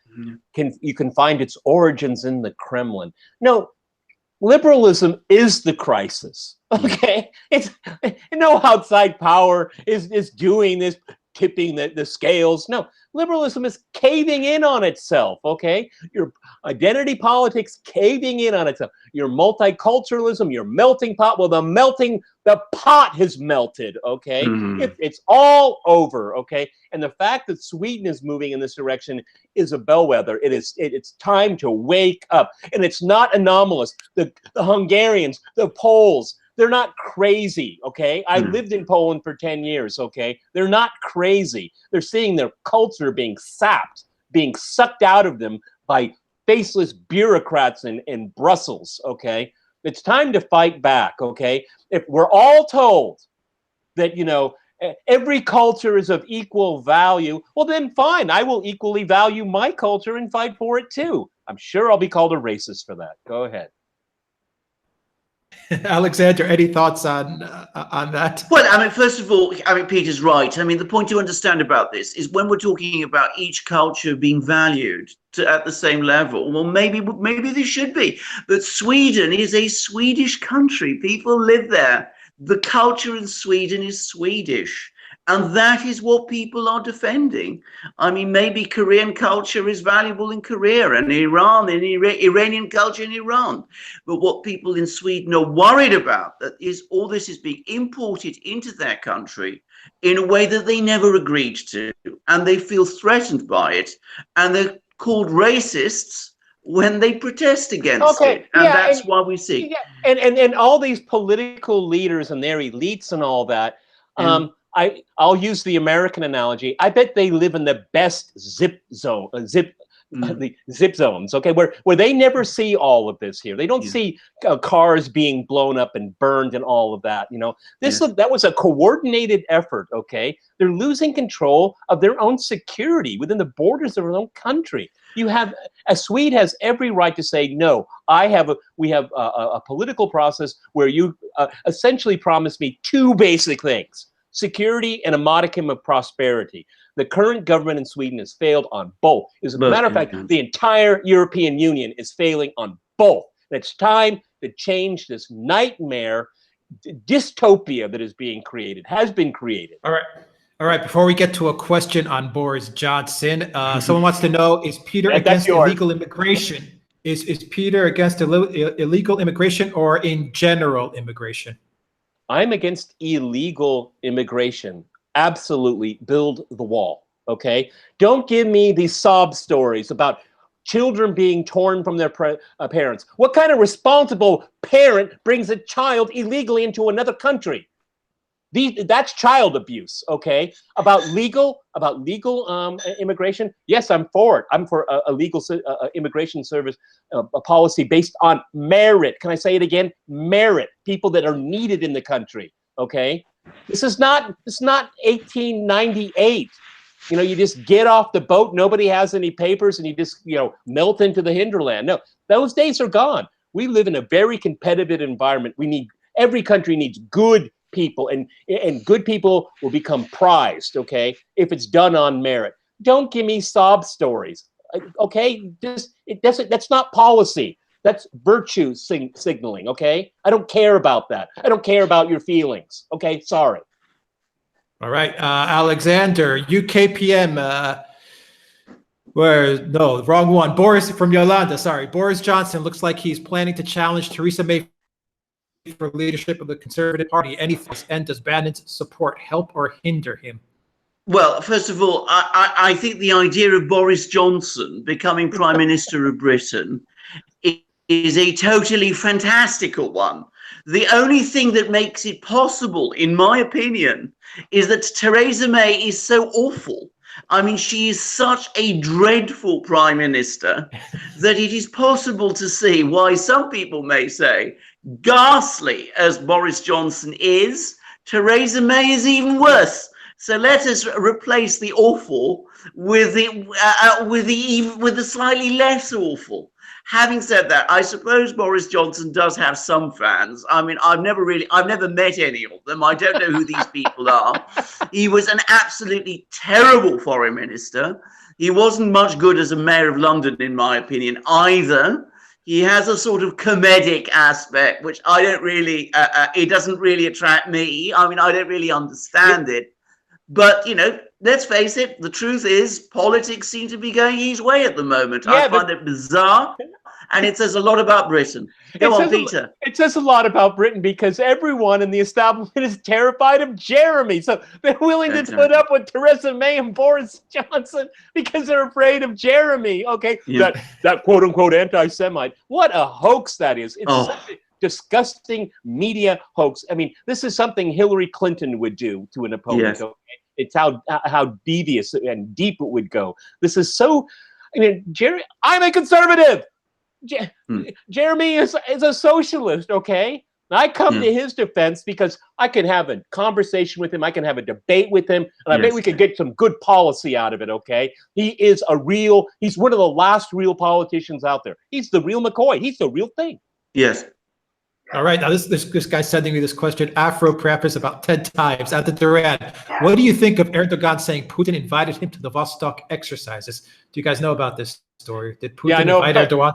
you can find its origins in the Kremlin. No, liberalism is the crisis. Okay, it's no outside power is doing this, tipping the scales. No, liberalism is caving in on itself. Okay, your identity politics caving in on itself. Your multiculturalism, your melting pot. Well, the pot has melted. Okay, it's all over. Okay, and the fact that Sweden is moving in this direction is a bellwether. It's time to wake up, and it's not anomalous. The Hungarians, the Poles, they're not crazy, okay? I lived in Poland for 10 years, okay? They're not crazy. They're seeing their culture being sapped, being sucked out of them by faceless bureaucrats in Brussels, okay? It's time to fight back, okay? If we're all told that, you know, every culture is of equal value, well then fine, I will equally value my culture and fight for it too. I'm sure I'll be called a racist for that. Go ahead. Alexander, any thoughts on that? Well, I mean, first of all, I mean, Peter's right. I mean, the point to understand about this is when we're talking about each culture being valued at the same level, well, maybe they should be. But Sweden is a Swedish country. People live there. The culture in Sweden is Swedish. And that is what people are defending. I mean, maybe Korean culture is valuable in Korea and Iran, and Iranian culture in Iran. But what people in Sweden are worried about that is all this is being imported into their country in a way that they never agreed to. And they feel threatened by it. And they're called racists when they protest against it. And that's why we see. Yeah. And all these political leaders and their elites and all that, I'll use the American analogy. I bet they live in the best zip zone, the zip zones, okay, where they never see all of this here. They don't see cars being blown up and burned and all of that. You know, that was a coordinated effort. Okay, they're losing control of their own security within the borders of their own country. A Swede has every right to say no. We have a political process where you essentially promised me two basic things: security and a modicum of prosperity. The current government in Sweden has failed on both. As a matter of fact, the entire European Union is failing on both. And it's time to change this nightmare dystopia that is being created, has been created. All right. Before we get to a question on Boris Johnson, someone wants to know, is Peter against illegal immigration? Is Peter against illegal immigration or in general immigration? I'm against illegal immigration. Absolutely. Build the wall. Okay. Don't give me these sob stories about children being torn from their parents. What kind of responsible parent brings a child illegally into another country? That's child abuse. Okay. About legal immigration. Yes, I'm for it. I'm for a legal immigration service, a policy based on merit. Can I say it again? Merit. People that are needed in the country. Okay. This is not 1898. You know, you just get off the boat, nobody has any papers, and you just, you know, melt into the hinterland. No, those days are gone. We live in a very competitive environment. Every country needs good people, and good people will become prized, okay, if it's done on merit. Don't give me sob stories, okay? That's not policy. That's virtue signaling, okay? I don't care about that. I don't care about your feelings, okay? Sorry. All right, Alexander, UKPM, no, wrong one. Boris from Yolanda, sorry. Boris Johnson looks like he's planning to challenge Theresa May for leadership of the Conservative Party. Any thoughts? And does Bannon's support help or hinder him? Well, first of all, I think the idea of Boris Johnson becoming Prime Minister of Britain is a totally fantastical one. The only thing that makes it possible, in my opinion, is that Theresa May is so awful. I mean, she is such a dreadful Prime Minister that it is possible to see why some people may say, ghastly as Boris Johnson is, Theresa May is even worse. So let us replace the awful with the slightly less awful. Having said that, I suppose Boris Johnson does have some fans. I mean, I've never met any of them. I don't know who these people are. He was an absolutely terrible foreign minister. He wasn't much good as a mayor of London, in my opinion, either. He has a sort of comedic aspect, which I don't really, it doesn't really attract me. I mean, I don't really understand it. But, you know, let's face it, the truth is politics seem to be going his way at the moment. Yeah, I find it bizarre, and it says a lot about Britain. Go on, Peter. It says a lot about Britain because everyone in the establishment is terrified of Jeremy. So they're willing to put up with Theresa May and Boris Johnson because they're afraid of Jeremy. Okay, that quote-unquote anti-Semite. What a hoax that is. disgusting media hoax. I mean, this is something Hillary Clinton would do to an opponent. Yes. Okay? It's how devious and deep it would go. This is so. I mean, Jeremy, I'm a conservative. Jeremy is a socialist. Okay. And I come to his defense because I can have a conversation with him. I can have a debate with him, and I bet we could get some good policy out of it, okay? He's one of the last real politicians out there. He's the real McCoy. He's the real thing. Yes. All right, now this guy's sending me this question, Afro preface about 10 times. At the Duran, what do you think of Erdogan saying Putin invited him to the Vostok exercises? Do you guys know about this story? Did Putin invite Erdogan?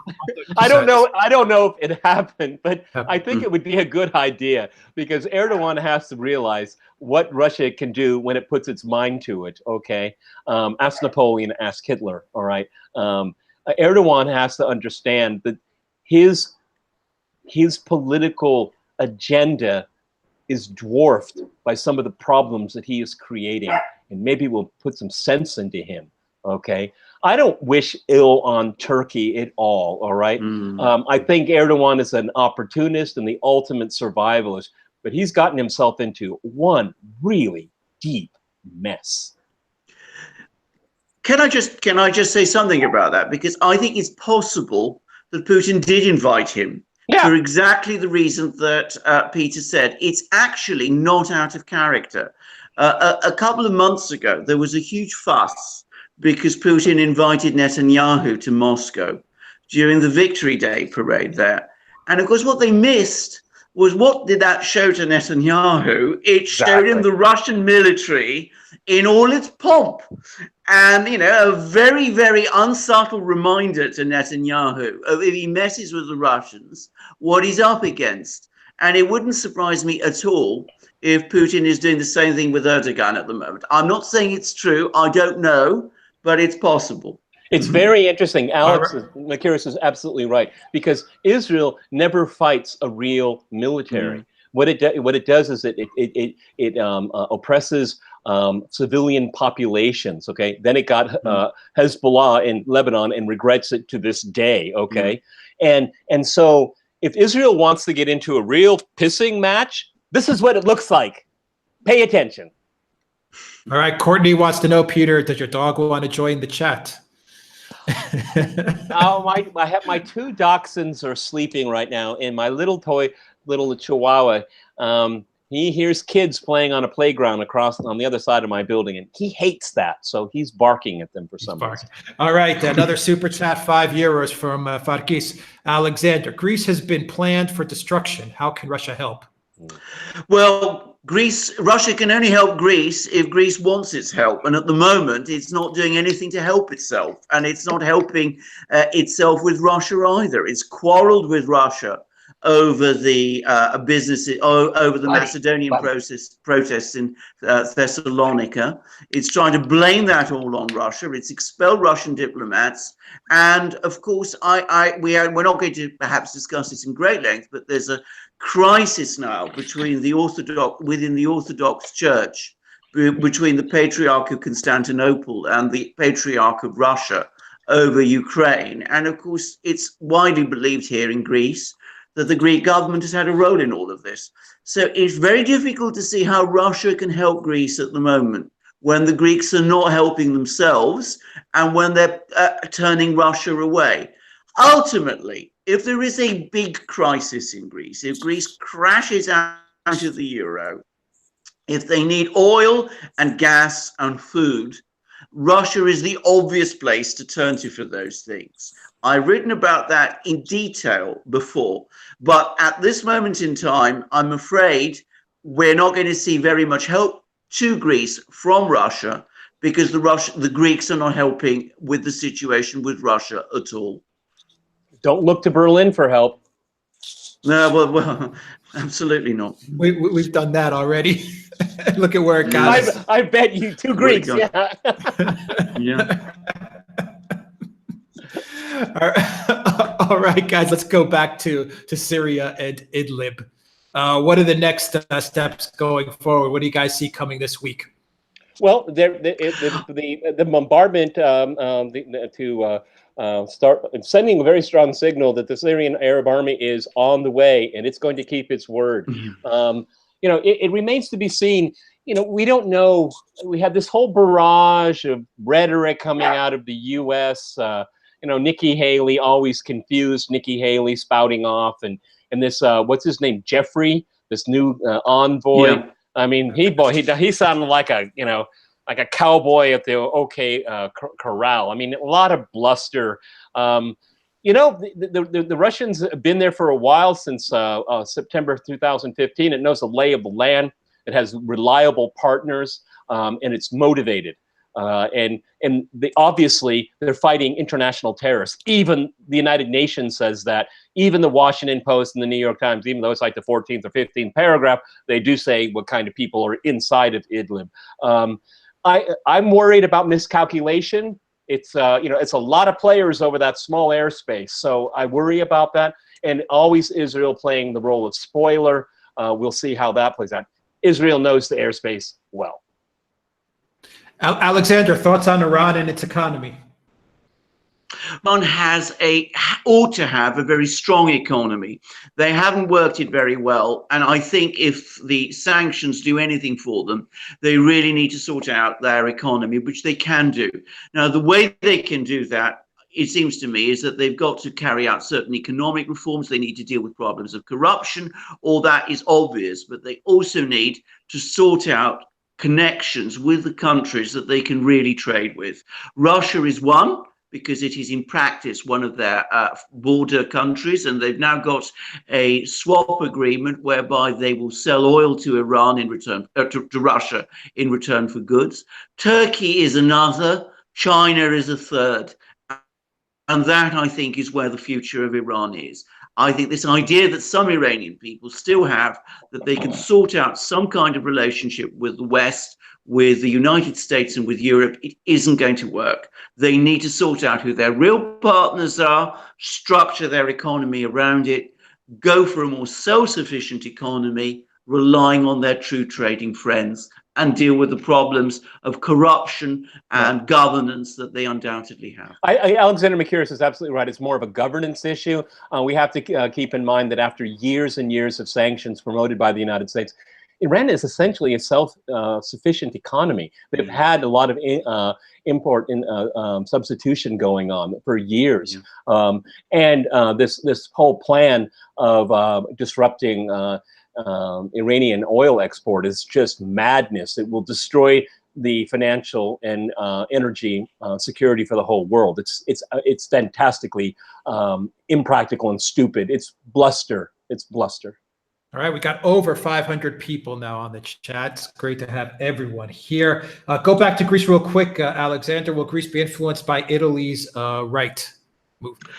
I don't know if it happened, but I think it would be a good idea because Erdogan has to realize what Russia can do when it puts its mind to it, okay? Ask Napoleon, ask Hitler, all right? Erdogan has to understand that his political agenda is dwarfed by some of the problems that he is creating, and maybe we'll put some sense into him, okay? I don't wish ill on Turkey at all right? I think Erdogan is an opportunist and the ultimate survivalist, but he's gotten himself into one really deep mess. Can I just say something about that? Because I think it's possible that Putin did invite him. For exactly the reason that Peter said. It's actually not out of character. A couple of months ago, there was a huge fuss because Putin invited Netanyahu to Moscow during the Victory Day parade there. And of course, what they missed was, what did that show to Netanyahu? It showed him the Russian military in all its pomp. And, you know, a very, very unsubtle reminder to Netanyahu of, if he messes with the Russians, what he's up against. And it wouldn't surprise me at all if Putin is doing the same thing with Erdogan at the moment. I'm not saying it's true. I don't know, but it's possible. It's very interesting. Alex Mercouris is absolutely right, because Israel never fights a real military. What it does is it oppresses civilian populations. Okay, then it got Hezbollah in Lebanon and regrets it to this day. Okay, and so if Israel wants to get into a real pissing match, this is what it looks like. Pay attention. All right, Courtney wants to know, Peter, does your dog want to join the chat? I have my two dachshunds are sleeping right now, and my little Chihuahua, he hears kids playing on a playground across on the other side of my building, and he hates that, so he's barking at them for some reason. All right, another super chat, €5 from Farkis. Alexander, Greece has been planned for destruction. How can Russia help? Well, Russia can only help Greece if Greece wants its help. And at the moment, it's not doing anything to help itself. And it's not helping itself with Russia either. It's quarreled with Russia over the over the Macedonian protests in Thessalonica. It's trying to blame that all on Russia. It's expelled Russian diplomats. And of course, we're not going to perhaps discuss this in great length, but there's a crisis now within the Orthodox Church, between the Patriarch of Constantinople and the Patriarch of Russia over Ukraine. And of course, it's widely believed here in Greece that the Greek government has had a role in all of this. So it's very difficult to see how Russia can help Greece at the moment, when the Greeks are not helping themselves and when they're turning Russia away. Ultimately, if there is a big crisis in Greece, if Greece crashes out of the euro, if they need oil and gas and food, Russia is the obvious place to turn to for those things. I've written about that in detail before, but at this moment in time, I'm afraid we're not going to see very much help to Greece from Russia, because the Greeks are not helping with the situation with Russia at all. Don't look to Berlin for help. No, well, absolutely not. We've done that already. Look at where it got us. I bet you two Greeks. Yeah. Yeah. All right, guys, let's go back to Syria and Idlib. What are the next steps going forward? What do you guys see coming this week? Well, the bombardment to start sending a very strong signal that the Syrian Arab army is on the way and it's going to keep its word. You know, it remains to be seen. You know, we don't know. We have this whole barrage of rhetoric coming out of the U.S. You know, Nikki Haley, always confused. Nikki Haley spouting off, and this what's his name, Jeffrey, this new envoy. Yeah. I mean, he sounded like a, you know, like a cowboy at the OK Corral. I mean, a lot of bluster. You know, the Russians have been there for a while, since September 2015. It knows the lay of the land. It has reliable partners, and it's motivated. And obviously, they're fighting international terrorists. Even the United Nations says that. Even the Washington Post and the New York Times, even though it's like the 14th or 15th paragraph, they do say what kind of people are inside of Idlib. I'm worried about miscalculation. It's you know, it's a lot of players over that small airspace, so I worry about that. And always Israel playing the role of spoiler. We'll see how that plays out. Israel knows the airspace well. Alexander, thoughts on Iran and its economy? Iran ought to have a very strong economy. They haven't worked it very well, and I think if the sanctions do anything for them, they really need to sort out their economy, which they can do. Now, the way they can do that, it seems to me, is that they've got to carry out certain economic reforms. They need to deal with problems of corruption. All that is obvious, but they also need to sort out connections with the countries that they can really trade with. Russia is one, because it is in practice one of their border countries, and they've now got a swap agreement whereby they will sell oil to Iran in return, to Russia in return for goods. Turkey is another, China is a third, and that, I think, is where the future of Iran is. I think this idea that some Iranian people still have, that they can sort out some kind of relationship with the West, with the United States and with Europe, it isn't going to work. They need to sort out who their real partners are, structure their economy around it, go for a more self-sufficient economy, relying on their true trading friends, and deal with the problems of corruption and governance that they undoubtedly have. Alexander Mercouris is absolutely right. It's more of a governance issue. We have to keep in mind that after years and years of sanctions promoted by the United States, Iran is essentially a self-sufficient economy. They've had a lot of import and substitution going on for years. And this whole plan of disrupting Iranian oil export is just madness. It will destroy the financial and energy security for the whole world. It's fantastically impractical and stupid. It's bluster. It's bluster. All right, we got over 500 people now on the chat. It's great to have everyone here. Go back to Greece real quick, Alexander. Will Greece be influenced by Italy's right movement?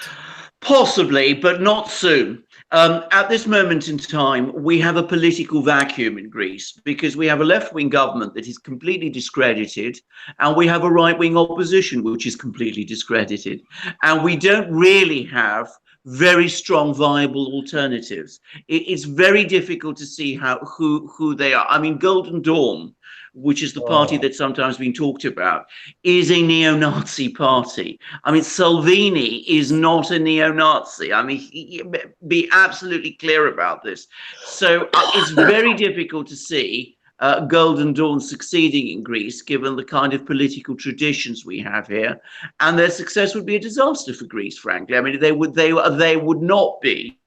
Possibly, but not soon. At this moment in time, we have a political vacuum in Greece because we have a left-wing government that is completely discredited, and we have a right-wing opposition which is completely discredited. And we don't really have very strong, viable alternatives. It's very difficult to see who they are. I mean, Golden Dawn, which is the party that's sometimes been talked about, is a neo-Nazi party. I mean, Salvini is not a neo-Nazi. I mean, be absolutely clear about this. So it's very difficult to see Golden Dawn succeeding in Greece, given the kind of political traditions we have here, and their success would be a disaster for Greece, frankly. I mean, they would not be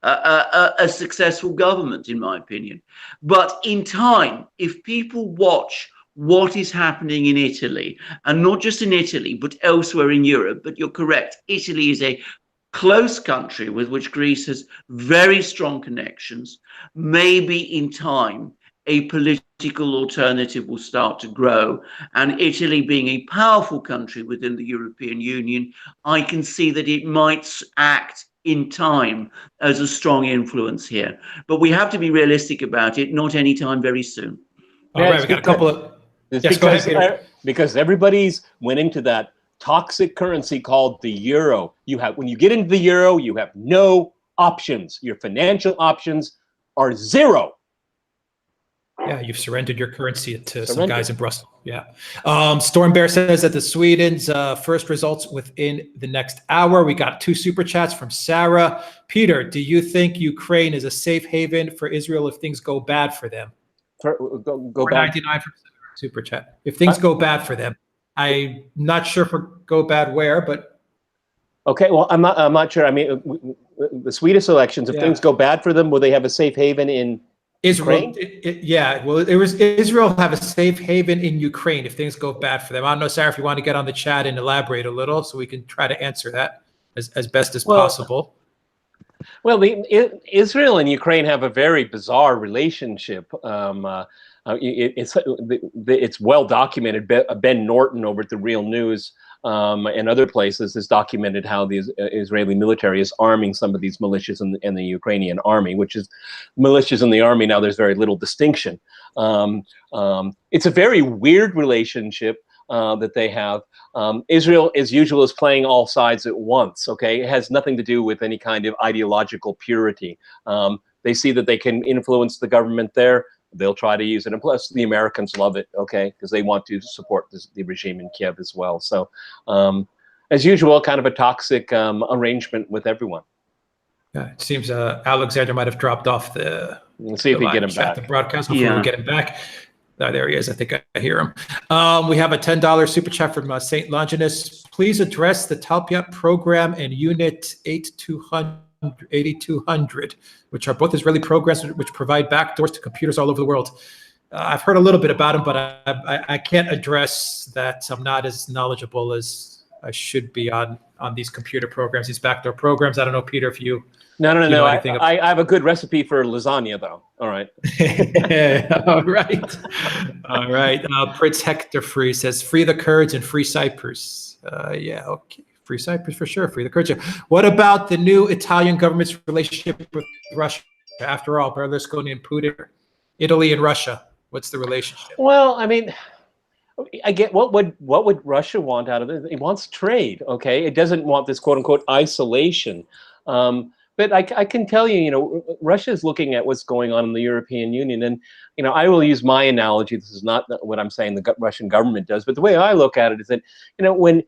a successful government, in my opinion. But in time, if people watch what is happening in Italy, and not just in Italy, but elsewhere in Europe, but you're correct, Italy is a close country with which Greece has very strong connections. Maybe in time, a political alternative will start to grow. And Italy being a powerful country within the European Union, I can see that it might act in time as a strong influence here. But we have to be realistic about it, not anytime very soon. All right, we got a couple of... Yes, go ahead, Peter. Because everybody's went into that toxic currency called the euro. When you get into the euro, you have no options. Your financial options are zero. Yeah, you've surrendered your currency to some Surrendered. guys in Brussels. Yeah. Storm Bear says that the Sweden's first results within the next hour. We got 2 super chats from Sarah. Peter, do you think Ukraine is a safe haven for Israel if things go bad for them? Go back. 4.99 for super chat. If things go bad for them, I'm not sure for go bad where, but Okay, well, I'm not sure. I mean, the Swedish elections, if things go bad for them, will they have a safe haven in Israel, Ukraine? it was Israel have a safe haven in Ukraine if things go bad for them. I don't know, Sarah, if you want to get on the chat and elaborate a little, so we can try to answer that as best as possible. Well, Israel and Ukraine have a very bizarre relationship. It's well documented. Ben Norton over at the Real News and other places has documented how the Israeli military is arming some of these militias in the Ukrainian army, which is militias in the army. Now there's very little distinction. It's a very weird relationship that they have. Israel, as usual, is playing all sides at once. Okay, it has nothing to do with any kind of ideological purity. They see that they can influence the government there. They'll try to use it, and plus the Americans love it, okay, because they want to support the regime in Kiev as well. So, as usual, kind of a toxic arrangement with everyone. Yeah, it seems Alexander might have dropped off the. Let's see if we get him back. The broadcast. Hopefully we get him back. There he is. I think I hear him. We have a $10 super chat from St. Longinus. Please address the Talpiot program and Unit 8200, which are both Israeli programs which provide backdoors to computers all over the world. I've heard a little bit about them, but I can't address that. I'm not as knowledgeable as I should be on these computer programs, these backdoor programs. I don't know, Peter, if you... No. I have a good recipe for lasagna, though. All right. All right. All right. Prince Hector Free says, free the Kurds and free Cyprus. Yeah, okay. Free Cyprus for sure. Free the Kurds. What about the new Italian government's relationship with Russia? After all, Berlusconi and Putin, Italy and Russia. What's the relationship? Well, I mean, I get what would Russia want out of it? It wants trade. Okay, it doesn't want this quote unquote isolation. But I can tell you, Russia is looking at what's going on in the European Union, and I will use my analogy. This is not what I'm saying the Russian government does, but the way I look at it is that when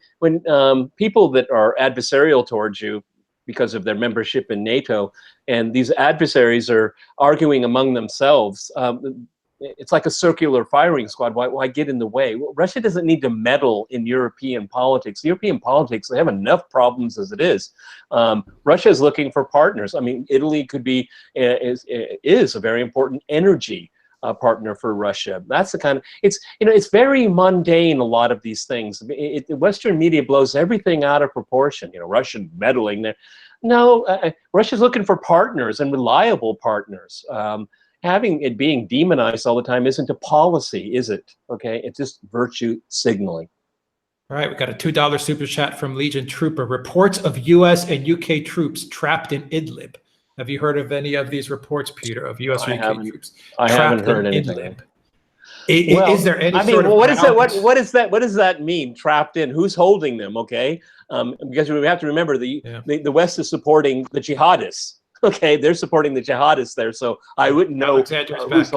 people that are adversarial towards you because of their membership in NATO, and these adversaries are arguing among themselves. It's like a circular firing squad. Why get in the way? Well, Russia doesn't need to meddle in European politics. European politics, they have enough problems as it is. Russia is looking for partners. I mean, Italy could be is a very important energy partner for Russia. That's the kind of it's very mundane. A lot of these things. The Western media blows everything out of proportion. Russian meddling there. No, Russia's looking for partners and reliable partners. Having it being demonized all the time isn't a policy, is it? Okay, it's just virtue signaling. All right, we got a $2 super chat from Legion Trooper. Reports of U.S. and UK troops trapped in Idlib. Have you heard of any of these reports, Peter, of U.S. or UK troops? I haven't heard anything. Is there any sort of what is that? What is that? What does that mean? Trapped in? Who's holding them? Okay, because we have to remember the West is supporting the jihadists. Okay, they're supporting the jihadists there, so I wouldn't know who's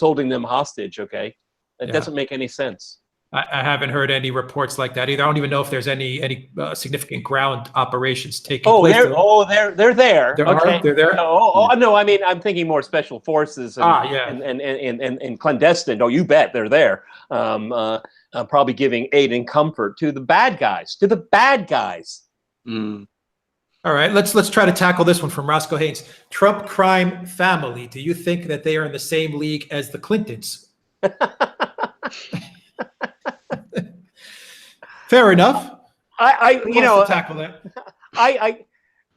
holding them hostage. Okay, that doesn't make any sense. I haven't heard any reports like that either. I don't even know if there's any significant ground operations taking place. They're there. They're there. No. I mean, I'm thinking more special forces and clandestine. Oh, you bet they're there. Probably giving aid and comfort to the bad guys. Mm. All right, let's try to tackle this one from Roscoe Haynes. Trump crime family. Do you think that they are in the same league as the Clintons? Fair enough. Tackle that.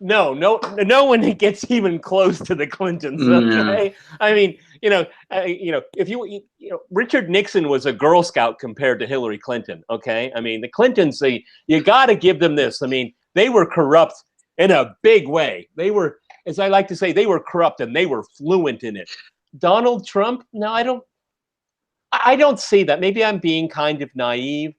No one gets even close to the Clintons. Okay, I mean, if Richard Nixon was a Girl Scout compared to Hillary Clinton. Okay, I mean, the Clintons, you got to give them this. I mean, they were corrupt in a big way. They were, as I like to say, they were corrupt and they were fluent in it. Donald Trump, no, I don't see that. Maybe I'm being kind of naive.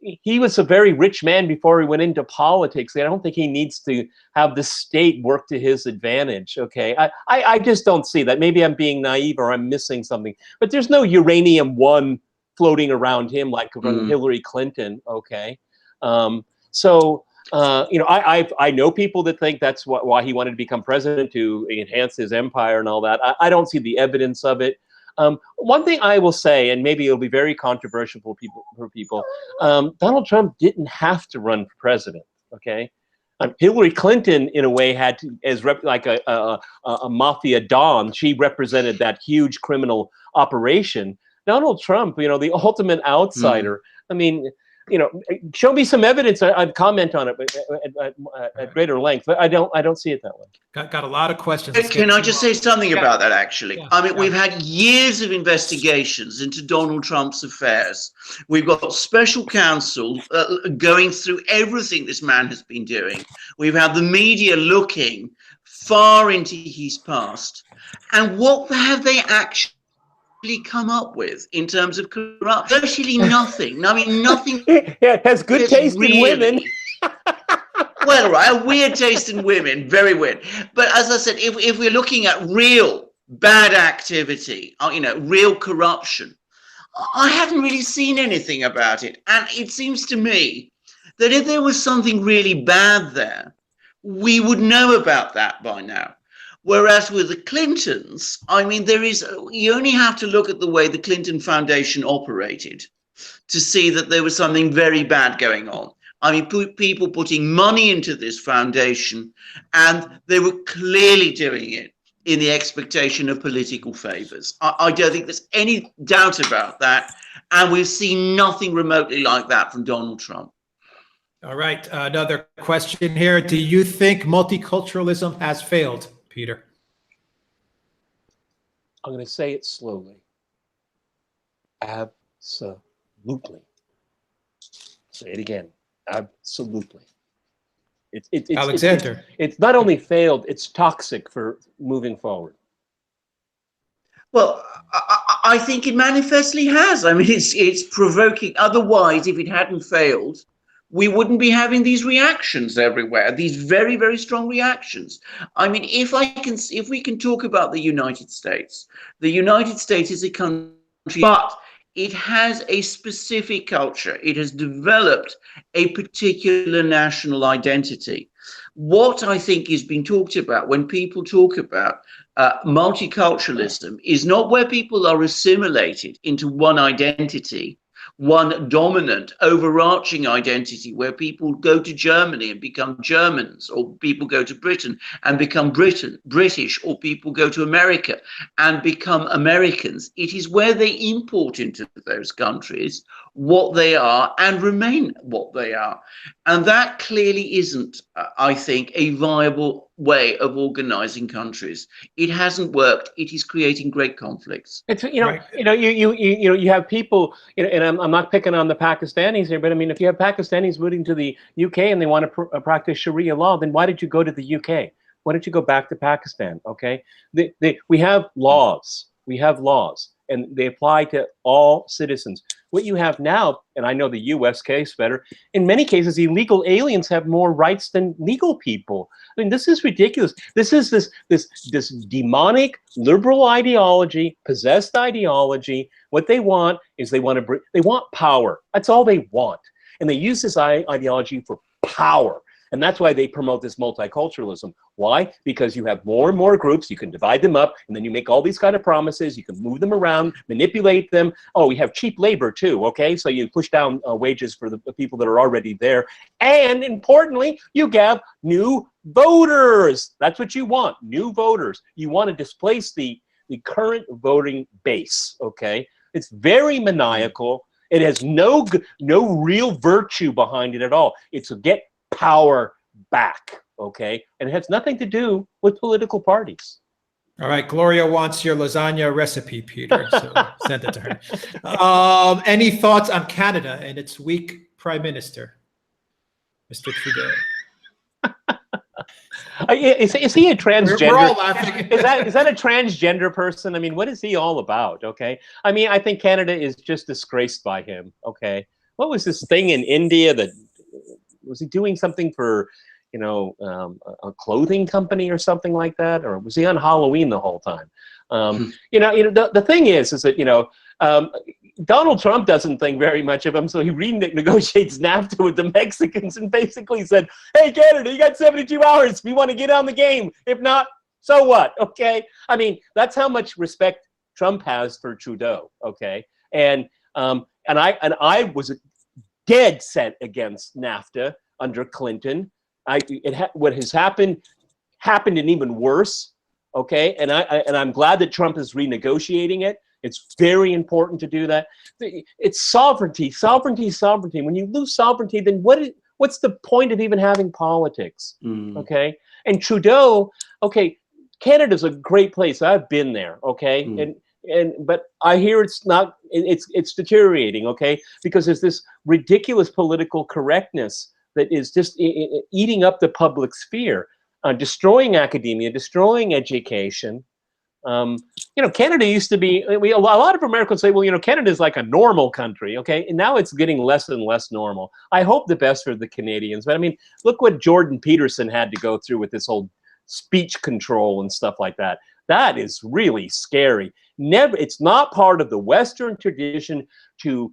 he was a very rich man before he went into politics. I don't think he needs to have the state work to his advantage. Okay, I just don't see that. Maybe I'm being naive or I'm missing something. But there's no uranium one floating around him like from Hillary Clinton. Okay, so you know, I know people that think that's why he wanted to become president, to enhance his empire and all that. I don't see the evidence of it. One thing I will say, and maybe it'll be very controversial for people, Donald Trump didn't have to run for president. Okay, Hillary Clinton, in a way, had to, as like a mafia don. She represented that huge criminal operation. Donald Trump, you know, the ultimate outsider. I mean, you know, show me some evidence. I'd comment on it at greater length, but I don't see it that way. Got a lot of questions. Can I just say something about that, actually? Yeah. I mean, we've had years of investigations into Donald Trump's affairs. We've got special counsel going through everything this man has been doing. We've had the media looking far into his past. And what have they actually come up with in terms of corruption? Virtually nothing. I mean, nothing. Yeah, it has good taste in women. Well, right, a weird taste in women, very weird. But as I said, if we're looking at real bad activity, you know, real corruption, I haven't really seen anything about it. And it seems to me that if there was something really bad there, we would know about that by now. Whereas with the Clintons, I mean, you only have to look at the way the Clinton Foundation operated to see that there was something very bad going on. I mean, people putting money into this foundation, and they were clearly doing it in the expectation of political favors. I don't think there's any doubt about that. And we've seen nothing remotely like that from Donald Trump. All right, another question here. Do you think multiculturalism has failed, Peter? I'm going to say it slowly. Absolutely. Say it again. Absolutely. It's Alexander. It's not only failed, it's toxic for moving forward. Well, I think it manifestly has. I mean, it's provoking. Otherwise, if it hadn't failed, we wouldn't be having these reactions everywhere, these very, very strong reactions. I mean, if we can talk about the United States is a country, but it has a specific culture. It has developed a particular national identity. What I think is being talked about when people talk about multiculturalism is not where people are assimilated into one identity, one dominant, overarching identity, where people go to Germany and become Germans, or people go to Britain and become British, or people go to America and become Americans. It is where they import into those countries what they are and remain what they are. And that clearly isn't, I think, a viable way of organizing countries. It hasn't worked. It is creating great conflicts. It's, you know, you have people, you know, and I'm not picking on the Pakistanis here, but I mean, if you have Pakistanis moving to the UK and they want to practice Sharia law, then why did you go to the UK? Why don't you go back to Pakistan? Okay, we have laws. We have laws, and they apply to all citizens. What you have now, and I know the U.S. case better, in many cases, illegal aliens have more rights than legal people. I mean, this is ridiculous. This is this demonic liberal ideology, possessed ideology. What they want is they want power. That's all they want, and they use this ideology for power. And that's why they promote this multiculturalism. Why? Because you have more and more groups, you can divide them up, and then you make all these kind of promises, you can move them around, manipulate them. Oh, we have cheap labor too, okay? So you push down wages for the people that are already there. And importantly, you have new voters. That's what you want, new voters. You want to displace the current voting base, okay? It's very maniacal. It has no real virtue behind it at all. It's to get power back, okay? And it has nothing to do with political parties. All right, Gloria wants your lasagna recipe, Peter, so send it to her. Any thoughts on Canada and its weak prime minister, Mr. Trudeau? Is he a transgender? We're all laughing. Is that a transgender person? I mean, what is he all about, okay? I mean, I think Canada is just disgraced by him, okay? what was this thing in India that was he doing something for, you know, a clothing company or something like that, or was he on Halloween the whole time? You know, the thing is that, you know, Donald Trump doesn't think very much of him, so he renegotiates NAFTA with the Mexicans and basically said, hey, Canada, you got 72 hours if you want to get on the game. If not, so what, okay? I mean, that's how much respect Trump has for Trudeau, okay? And I was dead set against NAFTA under Clinton. What has happened and even worse, okay? And I'm glad that Trump is renegotiating it. It's very important to do that. It's sovereignty, sovereignty, sovereignty. When you lose sovereignty, then what's the point of even having politics? Okay? And Trudeau, okay, Canada's a great place. I've been there, okay? But I hear it's deteriorating, okay? Because there's this ridiculous political correctness that is just eating up the public sphere, destroying academia, destroying education. You know, Canada used to be, a lot of Americans say, well, you know, Canada is like a normal country, okay? And now it's getting less and less normal. I hope the best for the Canadians, but I mean, look what Jordan Peterson had to go through with this whole speech control and stuff like that. That is really scary. It's not part of the Western tradition to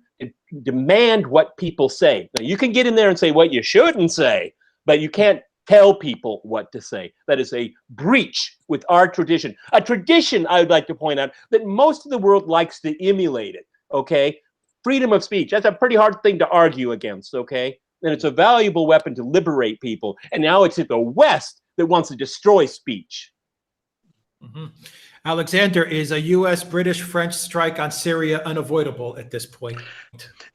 demand what people say. Now, you can get in there and say what you shouldn't say, but you can't tell people what to say. That is a breach with our tradition. A tradition, I would like to point out, that most of the world likes to emulate it, okay? Freedom of speech, that's a pretty hard thing to argue against, okay? And it's a valuable weapon to liberate people. And now it's the West that wants to destroy speech. Alexander, is a U.S., British, French strike on Syria unavoidable at this point?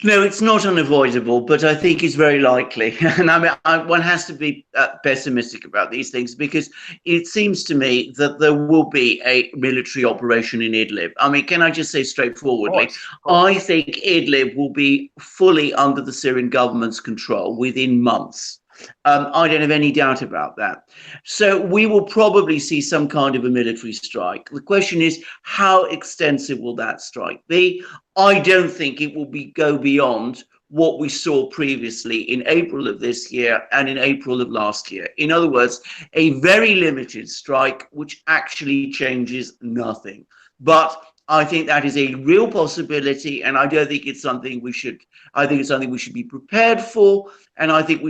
No, it's not unavoidable, but I think it's very likely. And I mean, one has to be pessimistic about these things, because it seems to me that there will be a military operation in Idlib. I mean, can I just say straightforwardly, I think Idlib will be fully under the Syrian government's control within months. I don't have any doubt about that. So we will probably see some kind of a military strike. The question is, how extensive will that strike be? I don't think it will go beyond what we saw previously in April of this year and in April of last year. In other words, a very limited strike, which actually changes nothing. But I think that is a real possibility, and I don't think it's something we should, I think it's something we should be prepared for, and I think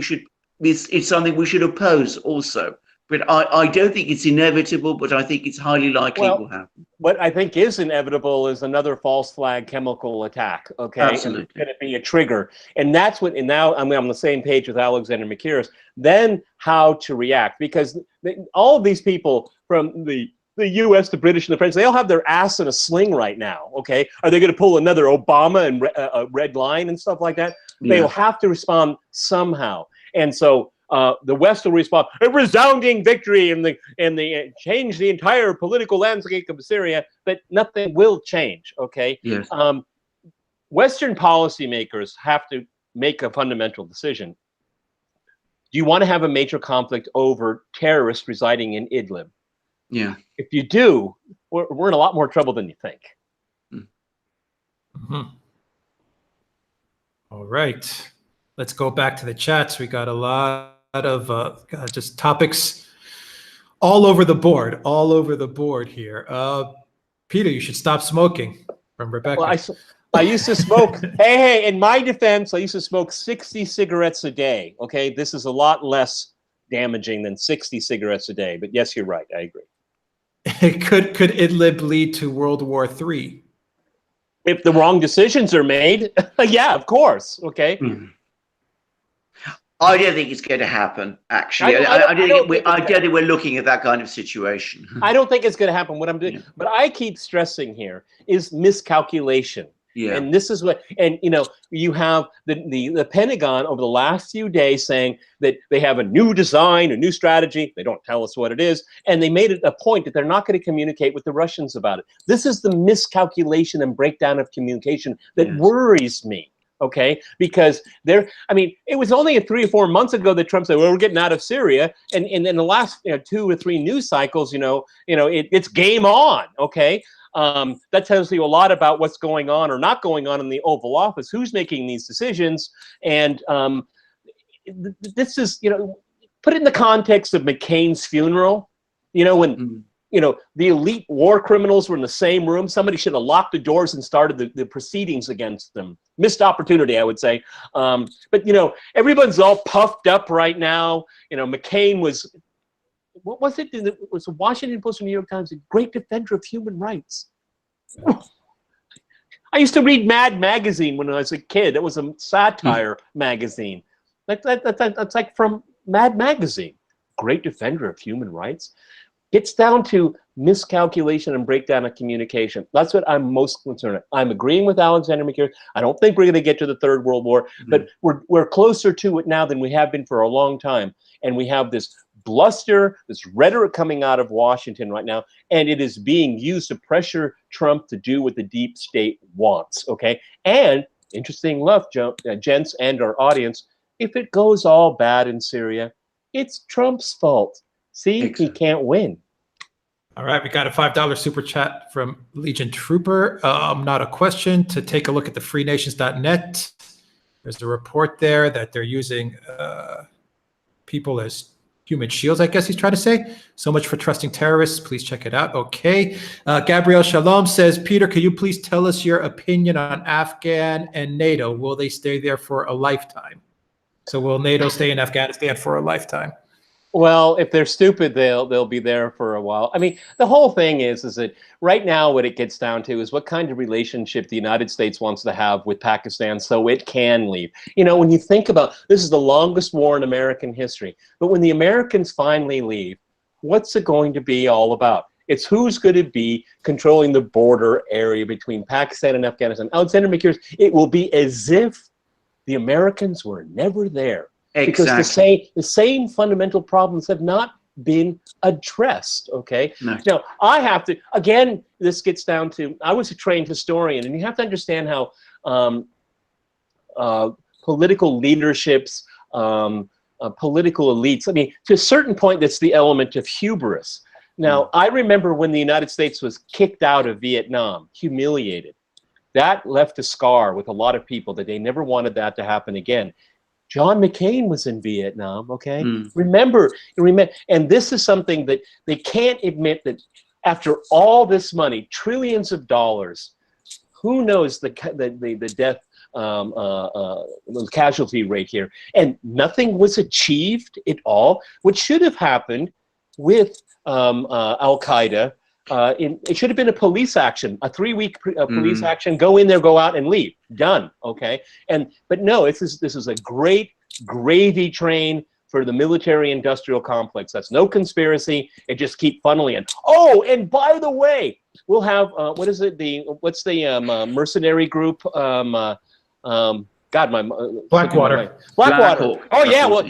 it's something we should oppose also. But I don't think it's inevitable, but I think it's highly likely it will happen. What I think is inevitable is another false flag chemical attack, okay? Absolutely. And it's going to be a trigger. And that's what, and now I'm on the same page with Alexander Mercouris, then how to react. Because all of these people from the U.S., the British, and the French, they all have their ass in a sling right now, okay? Are they going to pull another Obama and a red line and stuff like that? Yeah. They'll have to respond somehow. And so the West will respond, a resounding victory, and change the entire political landscape of Syria, but nothing will change, okay? Yes. Western policymakers have to make a fundamental decision. Do you want to have a major conflict over terrorists residing in Idlib? Yeah. If you do, we're in a lot more trouble than you think. Mm-hmm. All right. Let's go back to the chats. We got a lot of just topics all over the board here. Peter, you should stop smoking, from Rebecca. Well, I used to smoke, hey, in my defense, I used to smoke 60 cigarettes a day, okay? This is a lot less damaging than 60 cigarettes a day, but yes, you're right, I agree. Could Idlib lead to World War III? If the wrong decisions are made, yeah, of course, okay? Mm. I don't think it's going to happen, actually. I don't think we're looking at that kind of situation. I don't think it's going to happen. What I'm doing, but I keep stressing here is miscalculation. Yeah. And this is what, and you know, you have the Pentagon over the last few days saying that they have a new design, a new strategy. They don't tell us what it is. And they made it a point that they're not going to communicate with the Russians about it. This is the miscalculation and breakdown of communication that worries me. okay? Because it was only 3 or 4 months ago that Trump said, well, we're getting out of Syria. And in the last 2 or 3 news cycles, it's game on, okay? That tells you a lot about what's going on or not going on in the Oval Office, who's making these decisions. And this is, put it in the context of McCain's funeral, when the elite war criminals were in the same room. Somebody should have locked the doors and started the proceedings against them. Missed opportunity, I would say. But everyone's all puffed up right now. McCain was, what was it? It was the Washington Post or New York Times, a great defender of human rights. I used to read Mad Magazine when I was a kid. It was a satire magazine. That's like from Mad Magazine. Great defender of human rights. Gets down to miscalculation and breakdown of communication. That's what I'm most concerned with. I'm agreeing with Alexander Mercouris. I don't think we're going to get to the Third World War, but we're closer to it now than we have been for a long time. And we have this bluster, this rhetoric coming out of Washington right now, and it is being used to pressure Trump to do what the deep state wants, okay? And interesting enough, gents and our audience, if it goes all bad in Syria, it's Trump's fault. See, exactly. He can't win. All right, we got a $5 super chat from Legion Trooper. Not a question. To take a look at the freenations.net. There's a report there that they're using people as human shields, I guess he's trying to say. So much for trusting terrorists. Please check it out. Okay. Gabrielle Shalom says, Peter, could you please tell us your opinion on Afghan and NATO? Will they stay there for a lifetime? So will NATO stay in Afghanistan for a lifetime? Well, if they're stupid, they'll be there for a while. I mean, the whole thing is that right now what it gets down to is what kind of relationship the United States wants to have with Pakistan so it can leave. When you think about, this is the longest war in American history, but when the Americans finally leave, what's it going to be all about? It's who's going to be controlling the border area between Pakistan and Afghanistan. Alexander Mercouris, it will be as if the Americans were never there. Exactly. Because the same fundamental problems have not been addressed, okay? No. Now, I have to, again, this gets down to, I was a trained historian, and you have to understand how political leaderships, political elites, I mean, to a certain point, that's the element of hubris. Now, I remember when the United States was kicked out of Vietnam, humiliated. That left a scar with a lot of people that they never wanted that to happen again. John McCain was in Vietnam, okay? Remember, and this is something that they can't admit, that after all this money, trillions of dollars, who knows the death casualty rate here, and nothing was achieved at all. What should have happened with Al-Qaeda, it should have been a police action, a 3-week police action. Go in there, go out, and leave. Done. Okay. But no, this is a great gravy train for the military-industrial complex. That's no conspiracy. It just keep funneling in. Oh, and by the way, we'll have what's the mercenary group? Blackwater. Blackwater. Oh yeah, well,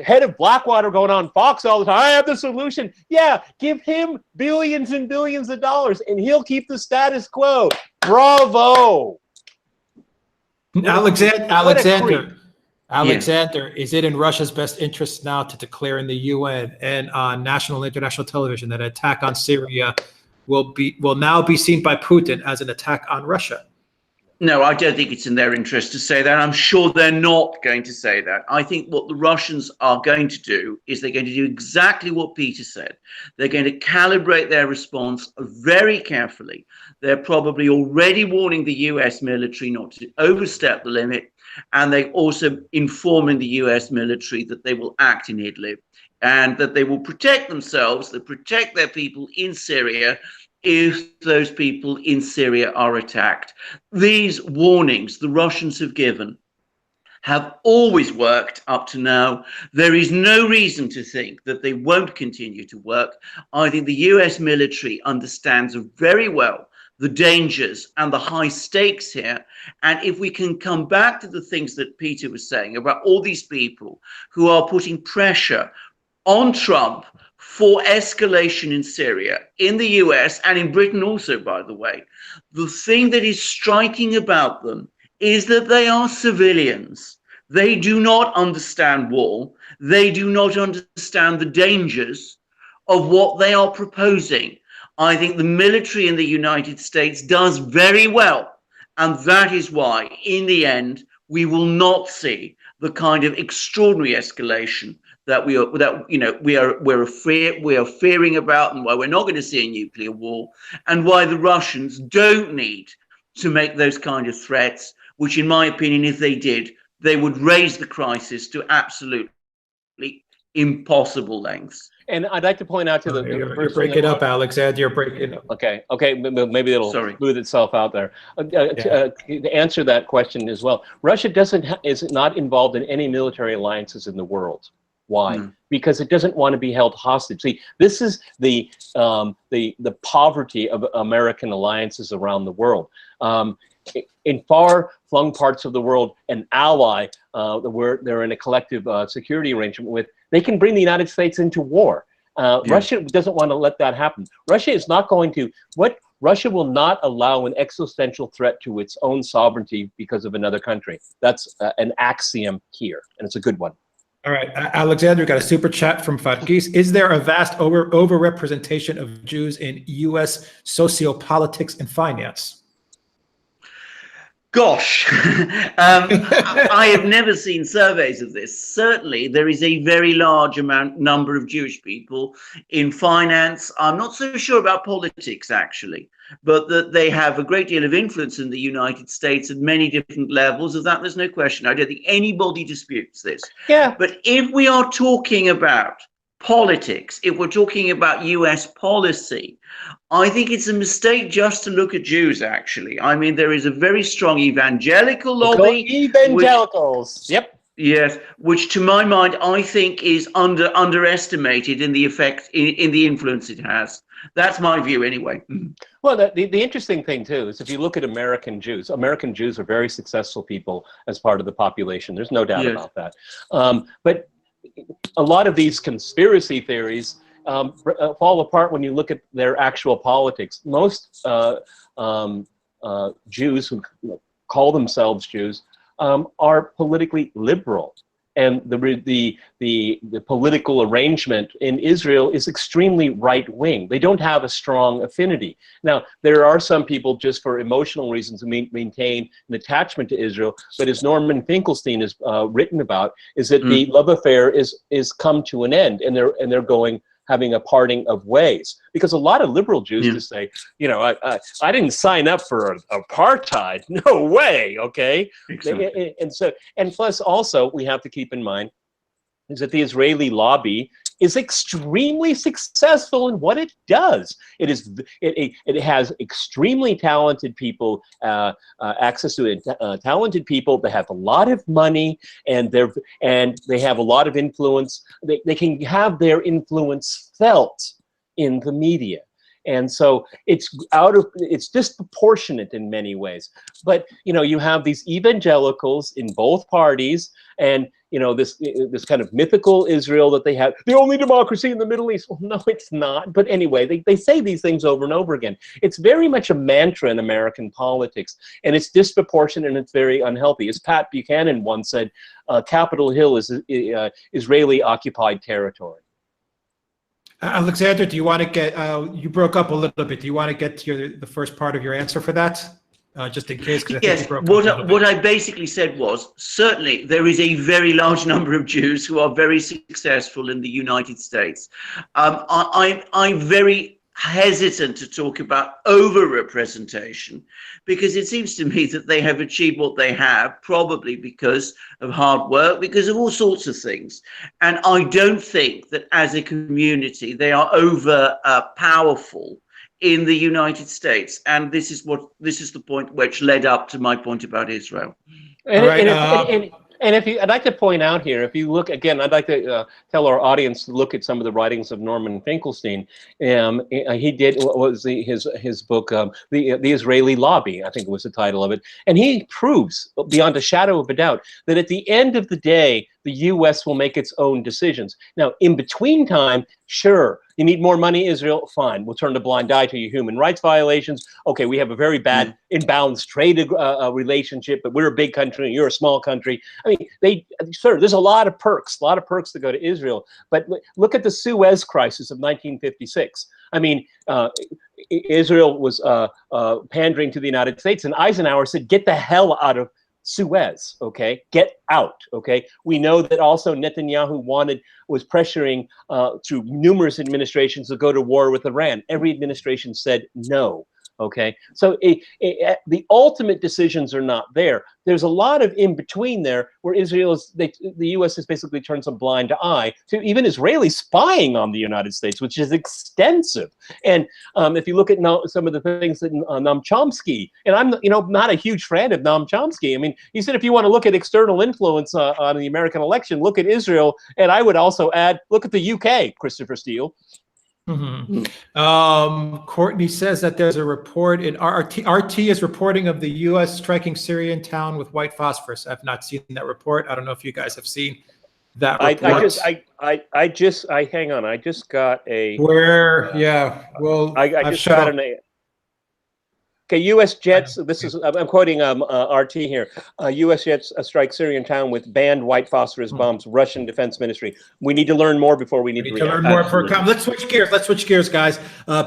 head of Blackwater going on Fox all the time. I have the solution. Yeah, give him billions and billions of dollars, and he'll keep the status quo. Bravo. Alexander, is it in Russia's best interest now to declare in the UN and on national and international television that an attack on Syria will now be seen by Putin as an attack on Russia? No, I don't think it's in their interest to say that. I'm sure they're not going to say that. I think what the Russians are going to do is they're going to do exactly what Peter said. They're going to calibrate their response very carefully. They're probably already warning the US military not to overstep the limit. And they're also informing the US military that they will act in Idlib and that they will protect themselves, they protect their people in Syria if those people in Syria are attacked. These warnings the Russians have given have always worked up to now. There is no reason to think that they won't continue to work. I think the US military understands very well the dangers and the high stakes here. And if we can come back to the things that Peter was saying about all these people who are putting pressure on Trump for escalation in Syria, in the US and in Britain also, by the way, the thing that is striking about them is that they are civilians. They do not understand war. They do not understand the dangers of what they are proposing. I think the military in the United States does very well. And that is why, in the end, we will not see the kind of extraordinary escalation that we are fearing about, and why we're not going to see a nuclear war, and why the Russians don't need to make those kind of threats, which, in my opinion, if they did, they would raise the crisis to absolutely impossible lengths. And I'd like to point out to the you're breaking up, Alexander. You're breaking up. Okay, maybe it'll smooth itself out there. To answer that question as well, Russia is not involved in any military alliances in the world. Why? Because it doesn't want to be held hostage. See, this is the poverty of American alliances around the world. In far-flung parts of the world, an ally where they're in a collective security arrangement with, they can bring the United States into war. Russia doesn't want to let that happen. Russia is not going to. Russia will not allow an existential threat to its own sovereignty because of another country. That's an axiom here, and it's a good one. All right, Alexander, got a super chat from Farkis. Is there a vast overrepresentation of Jews in U.S. sociopolitics and finance? Gosh, I have never seen surveys of this. Certainly, there is a very large number of Jewish people in finance. I'm not so sure about politics, actually, but that they have a great deal of influence in the United States at many different levels. Of that, there's no question. I don't think anybody disputes this. Yeah. But if we are talking about politics, if we're talking about US policy, I think it's a mistake just to look at Jews, actually. I mean, there is a very strong evangelical lobby. Evangelicals. Yep. Yes, which to my mind, I think is underestimated in the effect, in the influence it has. That's my view anyway. Well, the interesting thing, too, is if you look at American Jews are very successful people as part of the population. There's no doubt about that. But a lot of these conspiracy theories fall apart when you look at their actual politics. Most Jews who call themselves Jews are politically liberal, and the political arrangement in Israel is extremely right-wing. They don't have a strong affinity. Now, there are some people just for emotional reasons who maintain an attachment to Israel, but as Norman Finkelstein has written about, is that the love affair is come to an end, and they're having a parting of ways. Because a lot of liberal Jews just say, I didn't sign up for apartheid. No way, okay? Exactly. And plus also, we have to keep in mind is that the Israeli lobby is extremely successful in what it does. It has extremely talented people, access to talented people. They have a lot of money, and they have a lot of influence. They can have their influence felt in the media. And so it's disproportionate in many ways. But you have these evangelicals in both parties, and this kind of mythical Israel that they have, the only democracy in the Middle East. Well, no, it's not. But anyway, they say these things over and over again. It's very much a mantra in American politics, and it's disproportionate and it's very unhealthy. As Pat Buchanan once said, Capitol Hill is Israeli occupied territory. Alexander, do you want to get, you broke up a little bit. Do you want to get to the first part of your answer for that? Just in case, because I think you broke up a little bit. What I basically said was, certainly there is a very large number of Jews who are very successful in the United States. I'm very hesitant to talk about over-representation, because it seems to me that they have achieved what they have, probably because of hard work, because of all sorts of things. And I don't think that as a community, they are powerful in the United States. And this is the point which led up to my point about Israel. And I'd like to point out here, if you look again, I'd like to tell our audience to look at some of the writings of Norman Finkelstein. He did his book, the Israeli Lobby, I think was the title of it, and he proves beyond a shadow of a doubt that at the end of the day, the U.S. will make its own decisions. Now, in between time, sure, you need more money, Israel, fine. We'll turn a blind eye to your human rights violations. Okay, we have a very bad imbalanced trade relationship, but we're a big country and you're a small country. I mean, there's a lot of perks to go to Israel. But look at the Suez Crisis of 1956. I mean, Israel was pandering to the United States, and Eisenhower said, get the hell out of Suez, okay? Get out, okay? We know that also Netanyahu was pressuring through numerous administrations to go to war with Iran. Every administration said no, okay? So the ultimate decisions are not there. There's a lot of in between there where the U.S. has basically turned some blind eye to even Israeli spying on the United States, which is extensive. And if you look at some of the things that Noam Chomsky, and I'm not a huge fan of Noam Chomsky. I mean, he said if you want to look at external influence on the American election, look at Israel, and I would also add, look at the UK, Christopher Steele. Courtney says that there's a report in RT is reporting of the U.S. striking Syrian town with white phosphorus. I've not seen that report. I don't know if you guys have seen that report. Hang on. I just got a I've shut up. Okay, U.S. jets. I'm quoting RT here. U.S. jets strike Syrian town with banned white phosphorus bombs. Russian Defense Ministry. We need to learn more before we need to react. Learn more. Let's switch gears, guys.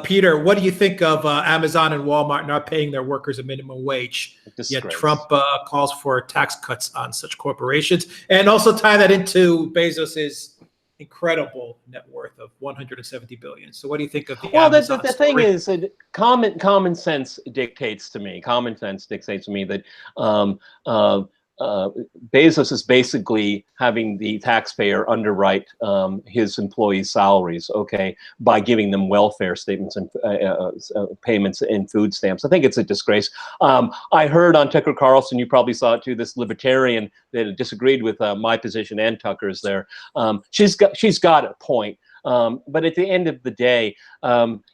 Peter, what do you think of Amazon and Walmart not paying their workers a minimum wage? Yet Trump calls for tax cuts on such corporations, and also tie that into Bezos's incredible net worth of $170 billion. So what do you think of the Amazon the thing is that common sense dictates to me that Bezos is basically having the taxpayer underwrite his employees' salaries, okay, by giving them welfare statements and payments and food stamps. I think it's a disgrace. I heard on Tucker Carlson, you probably saw it too, this libertarian that disagreed with my position and Tucker's there. She's got a point. But at the end of the day,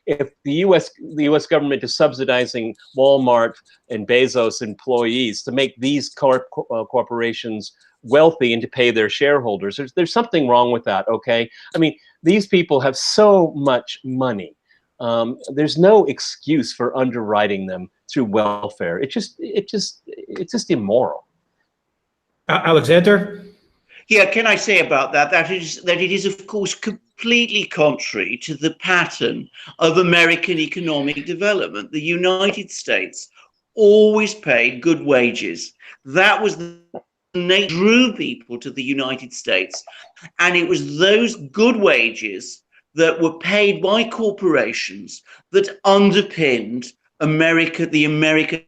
if the U.S. government is subsidizing Walmart and Bezos employees to make these corporations wealthy and to pay their shareholders, there's something wrong with that. Okay, I mean, these people have so much money. There's no excuse for underwriting them through welfare. It's just immoral. Alexander? Yeah, can I say about that that it is of course completely contrary to the pattern of American economic development. The United States always paid good wages. That was the nature that drew people to the United States, and it was those good wages that were paid by corporations that underpinned the American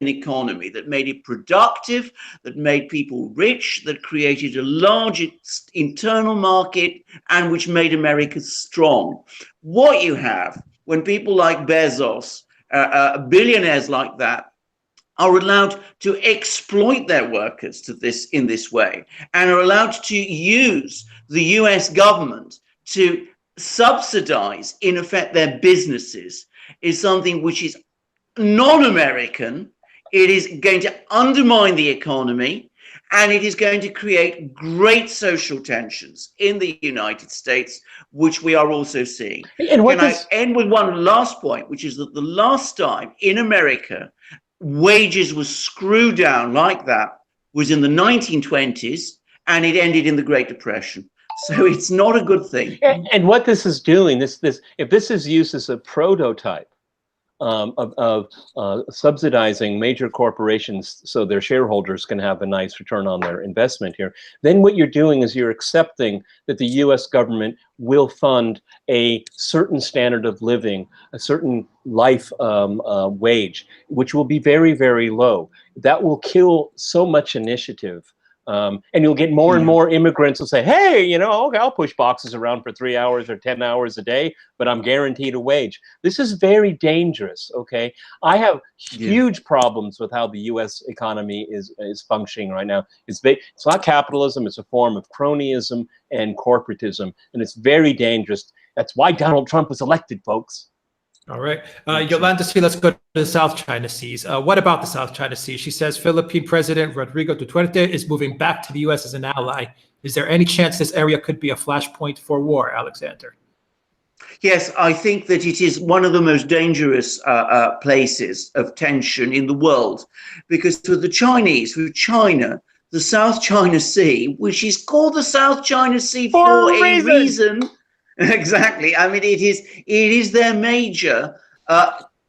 economy, that made it productive, that made people rich, that created a large internal market, and which made America strong. What you have when people like Bezos, billionaires like that, are allowed to exploit their workers in this way, and are allowed to use the US government to subsidize, in effect, their businesses, is something which is non-American. It is going to undermine the economy, and it is going to create great social tensions in the United States, which we are also seeing. And I end with one last point, which is that the last time in America wages were screwed down like that was in the 1920s, and it ended in the Great Depression. So it's not a good thing. And what this is doing, if this is used as a prototype of subsidizing major corporations so their shareholders can have a nice return on their investment here, then what you're doing is you're accepting that the US government will fund a certain standard of living, a certain life wage, which will be very, very low. That will kill so much initiative. And you'll get more and more immigrants will say, hey, okay, I'll push boxes around for 3 hours or 10 hours a day, but I'm guaranteed a wage. This is very dangerous, okay? I have huge problems with how the U.S. economy is functioning right now. It's not capitalism, it's a form of cronyism and corporatism, and it's very dangerous. That's why Donald Trump was elected, folks. All right. Yolanda C., let's go to the South China Seas. What about the South China Sea? She says Philippine President Rodrigo Duterte is moving back to the U.S. as an ally. Is there any chance this area could be a flashpoint for war, Alexander? Yes, I think that it is one of the most dangerous places of tension in the world, because for the Chinese, for China, the South China Sea, which is called the South China Sea for a reason. Exactly. I mean, it is their major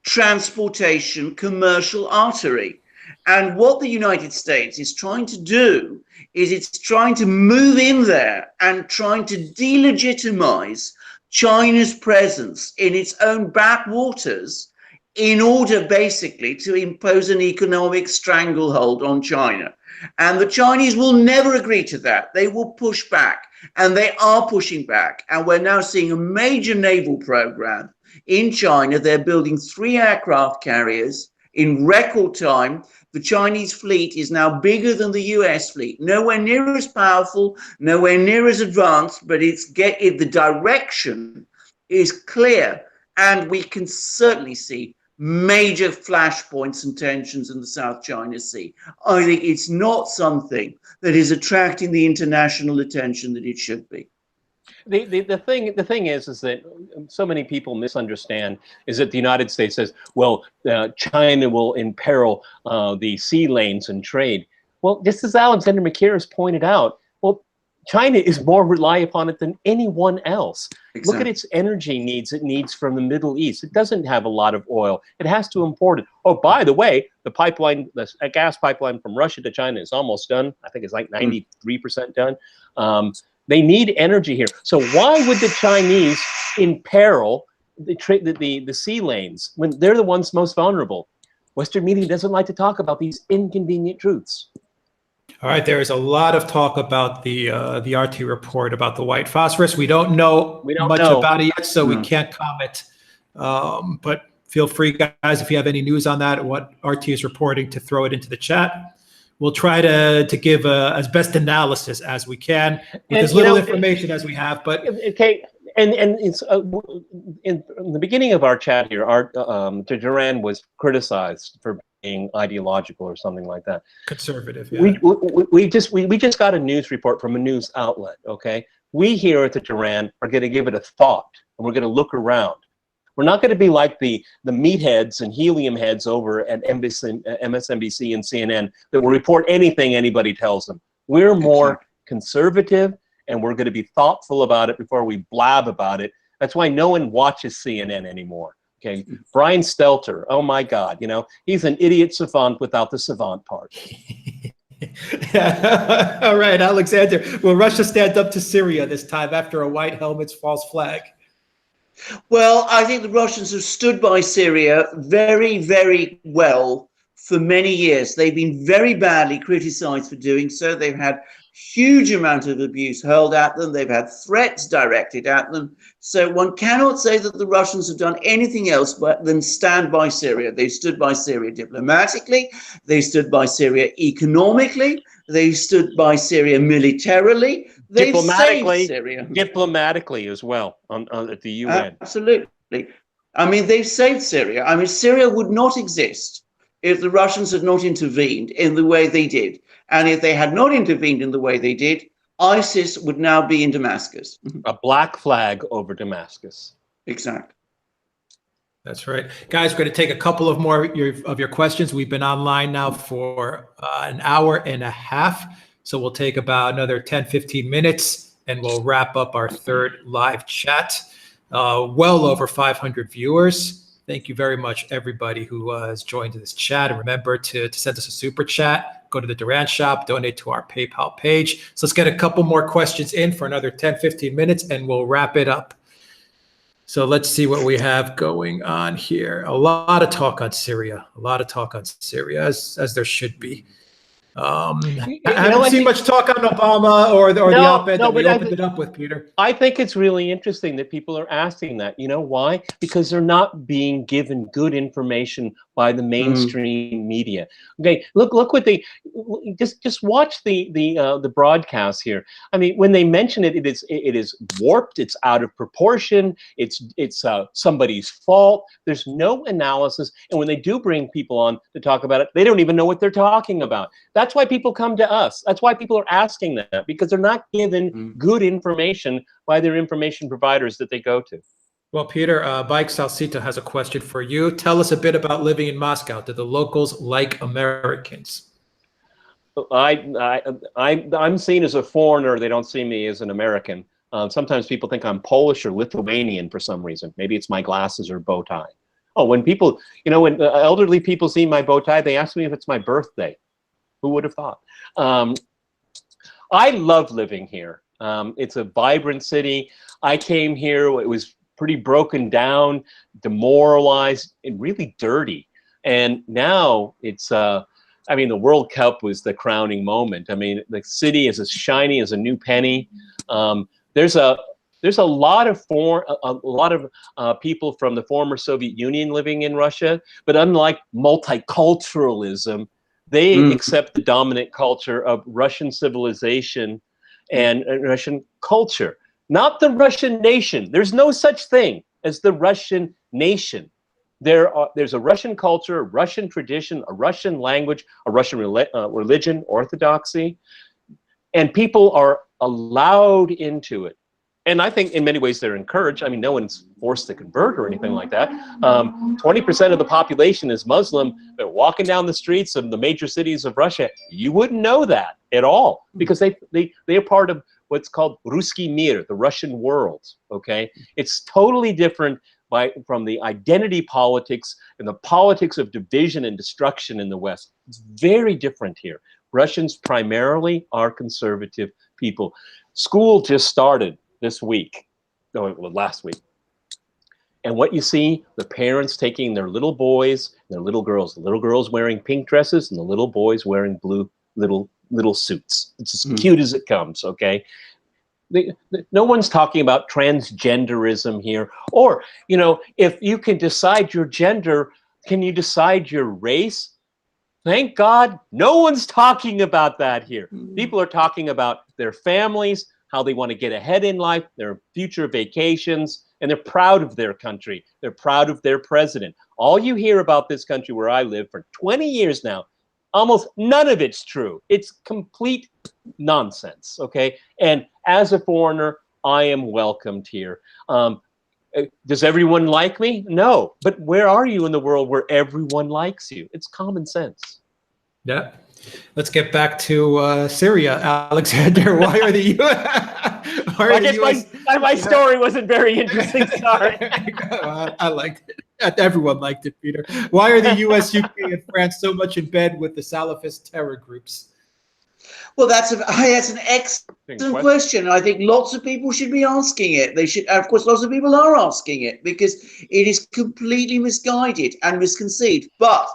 transportation commercial artery. And what the United States is trying to do is it's trying to move in there and trying to delegitimize China's presence in its own backwaters in order basically to impose an economic stranglehold on China. And the Chinese will never agree to that. They will push back, and they are pushing back. And we're now seeing a major naval program in China. They're building 3 aircraft carriers in record time. The Chinese fleet is now bigger than the US fleet, nowhere near as powerful, nowhere near as advanced, but the direction is clear. And we can certainly see major flashpoints and tensions in the South China Sea. I think it's not something that is attracting the international attention that it should be. The thing is that so many people misunderstand is that the United States says, well, China will imperil the sea lanes and trade. Well, just as Alexander Mercouris pointed out, well, China is more reliant upon it than anyone else. Exactly. Look at its energy needs it needs from the Middle East. It doesn't have a lot of oil. It has to import it. Oh, by the way, the gas pipeline from Russia to China is almost done. I think it's like 93% done. They need energy here. So why would the Chinese imperil the sea lanes when they're the ones most vulnerable? Western media doesn't like to talk about these inconvenient truths. All right, there is a lot of talk about the RT report about the white phosphorus. We don't know much about it yet, so we can't comment. But feel free, guys, if you have any news on that, what RT is reporting, to throw it into the chat. We'll try to give as best analysis as we can with as little information as we have. But okay, and it's in the beginning of our chat here, Duran was criticized for being ideological or something like that. Conservative. Yeah. We just got a news report from a news outlet. Okay, we here at the Duran are going to give it a thought, and we're going to look around. We're not going to be like the meatheads and helium heads over at MSNBC and CNN that will report anything anybody tells them. We're more conservative, and we're going to be thoughtful about it before we blab about it. That's why no one watches CNN anymore. Okay, Brian Stelter, oh my God, he's an idiot savant without the savant part. All right, Alexander, will Russia stand up to Syria this time after a white helmet's false flag? Well, I think the Russians have stood by Syria very, very well for many years. They've been very badly criticized for doing so. They've had huge amount of abuse hurled at them. They've had threats directed at them. So one cannot say that the Russians have done anything else but than stand by Syria. They stood by Syria diplomatically. They stood by Syria economically. They stood by Syria militarily. Diplomatically as well at the UN. Absolutely. I mean, they've saved Syria. I mean, Syria would not exist if the Russians had not intervened in the way they did. And if they had not intervened in the way they did, ISIS would now be in Damascus. A black flag over Damascus. Exactly. That's right. Guys, we're going to take a couple of more of your questions. We've been online now for an hour and a half. So we'll take about another 10, 15 minutes, and we'll wrap up our third live chat. Well over 500 viewers. Thank you very much, everybody who has joined this chat. And remember to send us a super chat. Go to the Duran shop, donate to our PayPal page. So let's get a couple more questions in for another 10, 15 minutes, and we'll wrap it up. So let's see what we have going on here. A lot of talk on Syria. A lot of talk on Syria, as there should be. I haven't seen much talk on Obama or the op-ed that we opened it up with, Peter. I think it's really interesting that people are asking that. You know why? Because they're not being given good information by the mainstream media. Okay, look what they just watch the broadcast here. I mean, when they mention it, it is warped. It's out of proportion. It's somebody's fault. There's no analysis. And when they do bring people on to talk about it, they don't even know what they're talking about. That's why people come to us. That's why people are asking that, because they're not given good information by their information providers that they go to. Well, Peter, Bike Salsita has a question for you. Tell us a bit about living in Moscow. Do the locals like Americans? I'm seen as a foreigner. They don't see me as an American. Sometimes people think I'm Polish or Lithuanian for some reason. Maybe it's my glasses or bow tie. Oh, when people, when elderly people see my bow tie, they ask me if it's my birthday. Who would have thought? I love living here. It's a vibrant city. I came here, it was pretty broken down, demoralized, and really dirty. And now it's, I mean, the World Cup was the crowning moment. I mean, the city is as shiny as a new penny. There's a lot of people from the former Soviet Union living in Russia, but unlike multiculturalism, they accept the dominant culture of Russian civilization and Russian culture. Not the Russian nation. There's no such thing as the Russian nation. There's a Russian culture, a Russian tradition, a Russian language, a Russian religion, orthodoxy, and people are allowed into it. And I think in many ways they're encouraged. I mean, no one's forced to convert or anything like that. 20% of the population is Muslim. They're walking down the streets of the major cities of Russia. You wouldn't know that at all, because they are part of what's called Ruski Mir, the Russian world, okay? It's totally different from the identity politics and the politics of division and destruction in the West. It's very different here. Russians primarily are conservative people. School just started this week, no, last week. And what you see, the parents taking their little boys and their little girls, the little girls wearing pink dresses and the little boys wearing blue little suits. It's as cute as it comes, okay? No one's talking about transgenderism here. Or, if you can decide your gender, can you decide your race? Thank God, no one's talking about that here. People are talking about their families, how they want to get ahead in life, their future vacations, and they're proud of their country. They're proud of their president. All you hear about this country where I live for 20 years now, almost none of it's true. It's complete nonsense, okay? And as a foreigner, I am welcomed here. Does everyone like me? No. But where are you in the world where everyone likes you? It's common sense. Yeah. Let's get back to Syria, Alexander. Why are the U.S. My story wasn't very interesting. Sorry. I liked it. Everyone liked it, Peter. Why are the U.S., UK, and France so much in bed with the Salafist terror groups? Well, that's an excellent question. I think lots of people should be asking it. They should, of course, lots of people are asking it because it is completely misguided and misconceived. But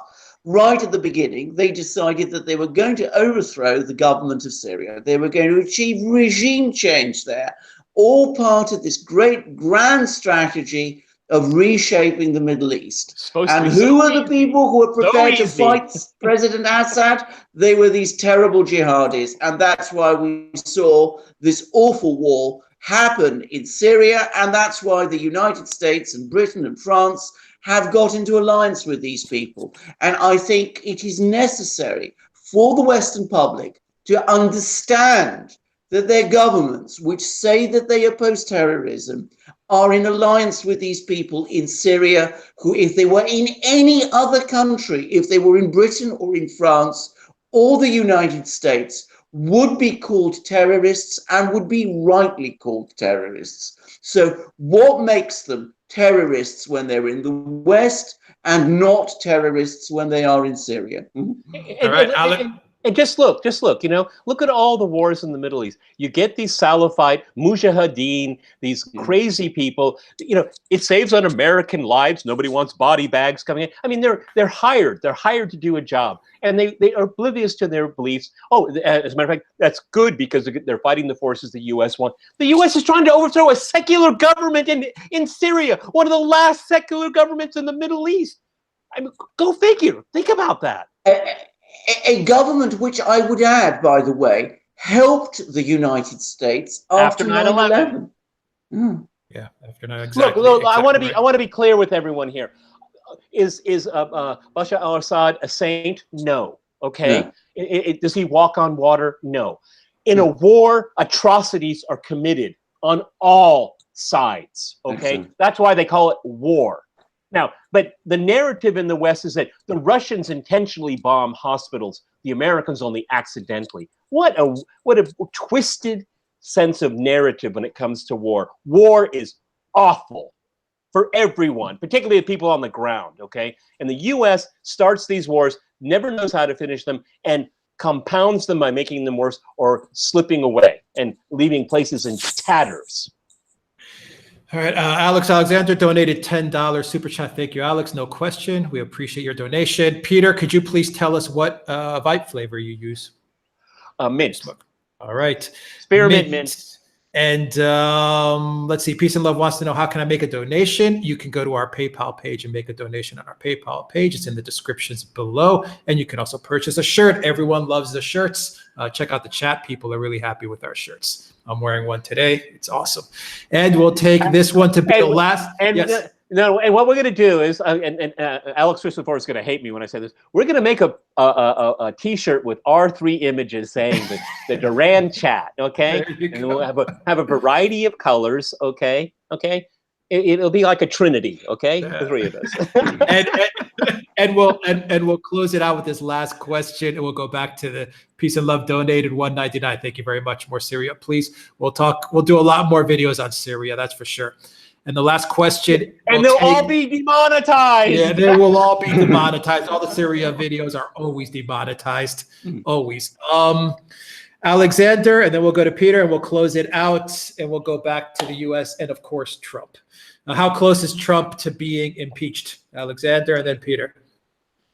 right at the beginning, they decided that they were going to overthrow the government of Syria. They were going to achieve regime change there, all part of this great grand strategy of reshaping the Middle East. And who are the people who are prepared to fight President Assad? They were these terrible jihadis. And that's why we saw this awful war happen in Syria. And that's why the United States and Britain and France have got into alliance with these people. And I think it is necessary for the Western public to understand that their governments, which say that they oppose terrorism, are in alliance with these people in Syria, who, if they were in any other country, if they were in Britain or in France or the United States, would be called terrorists and would be rightly called terrorists. So what makes them terrorists when they're in the West and not terrorists when they are in Syria? All right, Alex. And just look, look at all the wars in the Middle East. You get these Salafite, Mujahideen, these crazy people. It saves on American lives. Nobody wants body bags coming in. I mean, they're hired. They're hired to do a job. And they are oblivious to their beliefs. Oh, as a matter of fact, that's good because they're fighting the forces the U.S. want. The U.S. is trying to overthrow a secular government in Syria, one of the last secular governments in the Middle East. I mean, go figure. Think about that. A government which I would add, by the way, helped the United States after 9/11. Yeah, after 9/11. Exactly. Look, I want right. to be clear with everyone here. Is Bashar al-Assad a saint? No. Okay. No. Does he walk on water? No. In a war, atrocities are committed on all sides. Okay. Excellent. That's why they call it war. Now, but the narrative in the West is that the Russians intentionally bomb hospitals, the Americans only accidentally. What a twisted sense of narrative when it comes to war. War is awful for everyone, particularly the people on the ground, okay? And the US starts these wars, never knows how to finish them, and compounds them by making them worse or slipping away and leaving places in tatters. All right, Alex Alexander donated $10 super chat. Thank you, Alex. No question. We appreciate your donation. Peter, could you please tell us what Vipe flavor you use? Mint. All right. Spearmint mint. And let's see. Peace and Love wants to know, how can I make a donation? You can go to our PayPal page and make a donation on our PayPal page. It's in the descriptions below. And you can also purchase a shirt. Everyone loves the shirts. Check out the chat. People are really happy with our shirts. I'm wearing one today. It's awesome. And we'll take this one to be the last. And yes. No, and what we're going to do is, Alex Christoforou is going to hate me when I say this. We're going to make a T-shirt with our 3 images saying the Duran chat, okay? And we'll have a variety of colors, okay? Okay, it'll be like a trinity, okay? Yeah. The 3 of us. and we'll close it out with this last question, and we'll go back to the Peace and Love donated $1.99. Thank you very much. More Syria, please. We'll do a lot more videos on Syria, that's for sure. And the last question. And they'll all be demonetized. Yeah, they will all be demonetized. All the Syria videos are always demonetized. Always. Alexander, and then we'll go to Peter, and we'll close it out, and we'll go back to the US and, of course, Trump. Now, how close is Trump to being impeached? Alexander, and then Peter.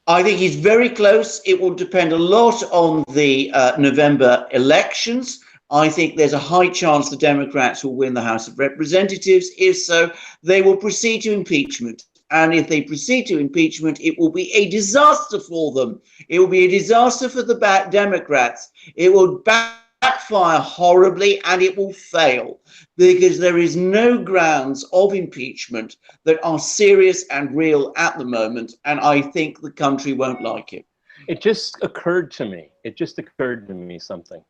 I think he's very close. It will depend a lot on the November elections. I think there's a high chance the Democrats will win the House of Representatives. If so, they will proceed to impeachment. And if they proceed to impeachment, it will be a disaster for them. It will be a disaster for the Democrats. It will backfire horribly, and it will fail because there is no grounds of impeachment that are serious and real at the moment. And I think the country won't like it. It just occurred to me something.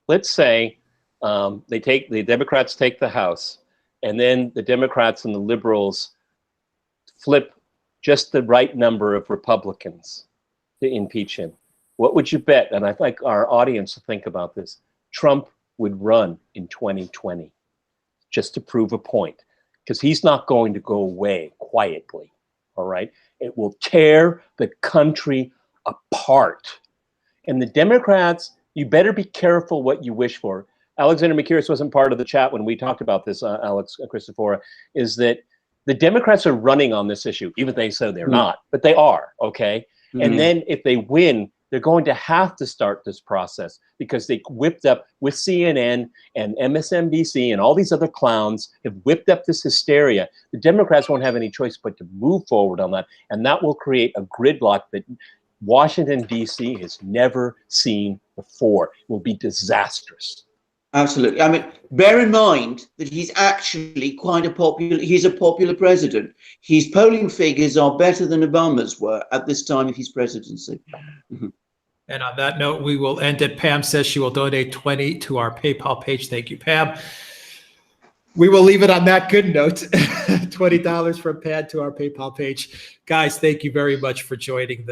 Let's say the Democrats take the House, and then the Democrats and the liberals flip just the right number of Republicans to impeach him. What would you bet? And I'd like our audience to think about this. Trump would run in 2020 just to prove a point, because he's not going to go away quietly, all right? It will tear the country apart. And the Democrats, you better be careful what you wish for. Alexander Mercouris wasn't part of the chat when we talked about this, Alex Christoforou, is that the Democrats are running on this issue, even they say they're not, but they are, okay? And then if they win, they're going to have to start this process because they whipped up with CNN and MSNBC and all these other clowns have whipped up this hysteria. The Democrats won't have any choice but to move forward on that. And that will create a gridlock that Washington, D.C. has never seen before. It will be disastrous. Absolutely. I mean, bear in mind that he's actually he's a popular president. His polling figures are better than Obama's were at this time of his presidency. And on that note, we will end it. Pam says she will donate $20 to our PayPal page. Thank you, Pam. We will leave it on that good note. $20 from Pam to our PayPal page. Guys, thank you very much for joining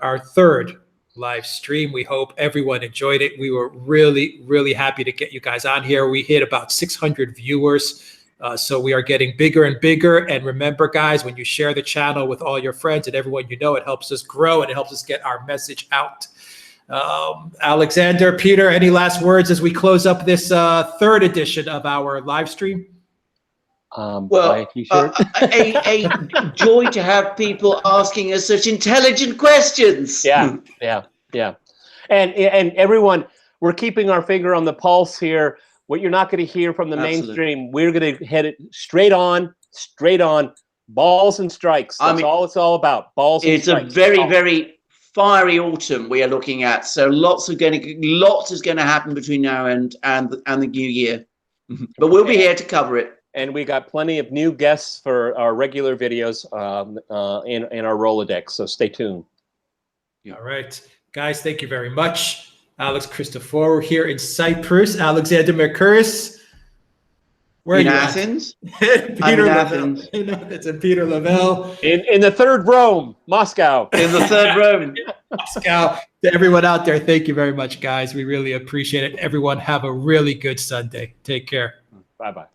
our third live stream. We hope everyone enjoyed it. We were really, really happy to get you guys on here. We hit about 600 viewers. So we are getting bigger and bigger. And remember, guys, when you share the channel with all your friends and everyone you know, it helps us grow and it helps us get our message out. Alexander, Peter, any last words as we close up this third edition of our live stream? Well, a joy to have people asking us such intelligent questions. Yeah. And everyone, we're keeping our finger on the pulse here. What you're not going to hear from the mainstream, we're going to head it straight on Balls and strikes. That's all it's all about. Balls and strikes. It's a very, very fiery autumn we are looking at. So lots is going to happen between now and the new year. But we'll be here to cover it. And we got plenty of new guests for our regular videos in our Rolodex. So stay tuned. All right, guys, thank you very much. Alex Christoforou here in Cyprus. Alexander Mercouris. Where in are you Athens? Peter in Lavelle. Athens. It's in Peter Lavelle. In the third Rome, Moscow. In the third Rome. Moscow. To everyone out there, thank you very much, guys. We really appreciate it. Everyone have a really good Sunday. Take care. Bye-bye.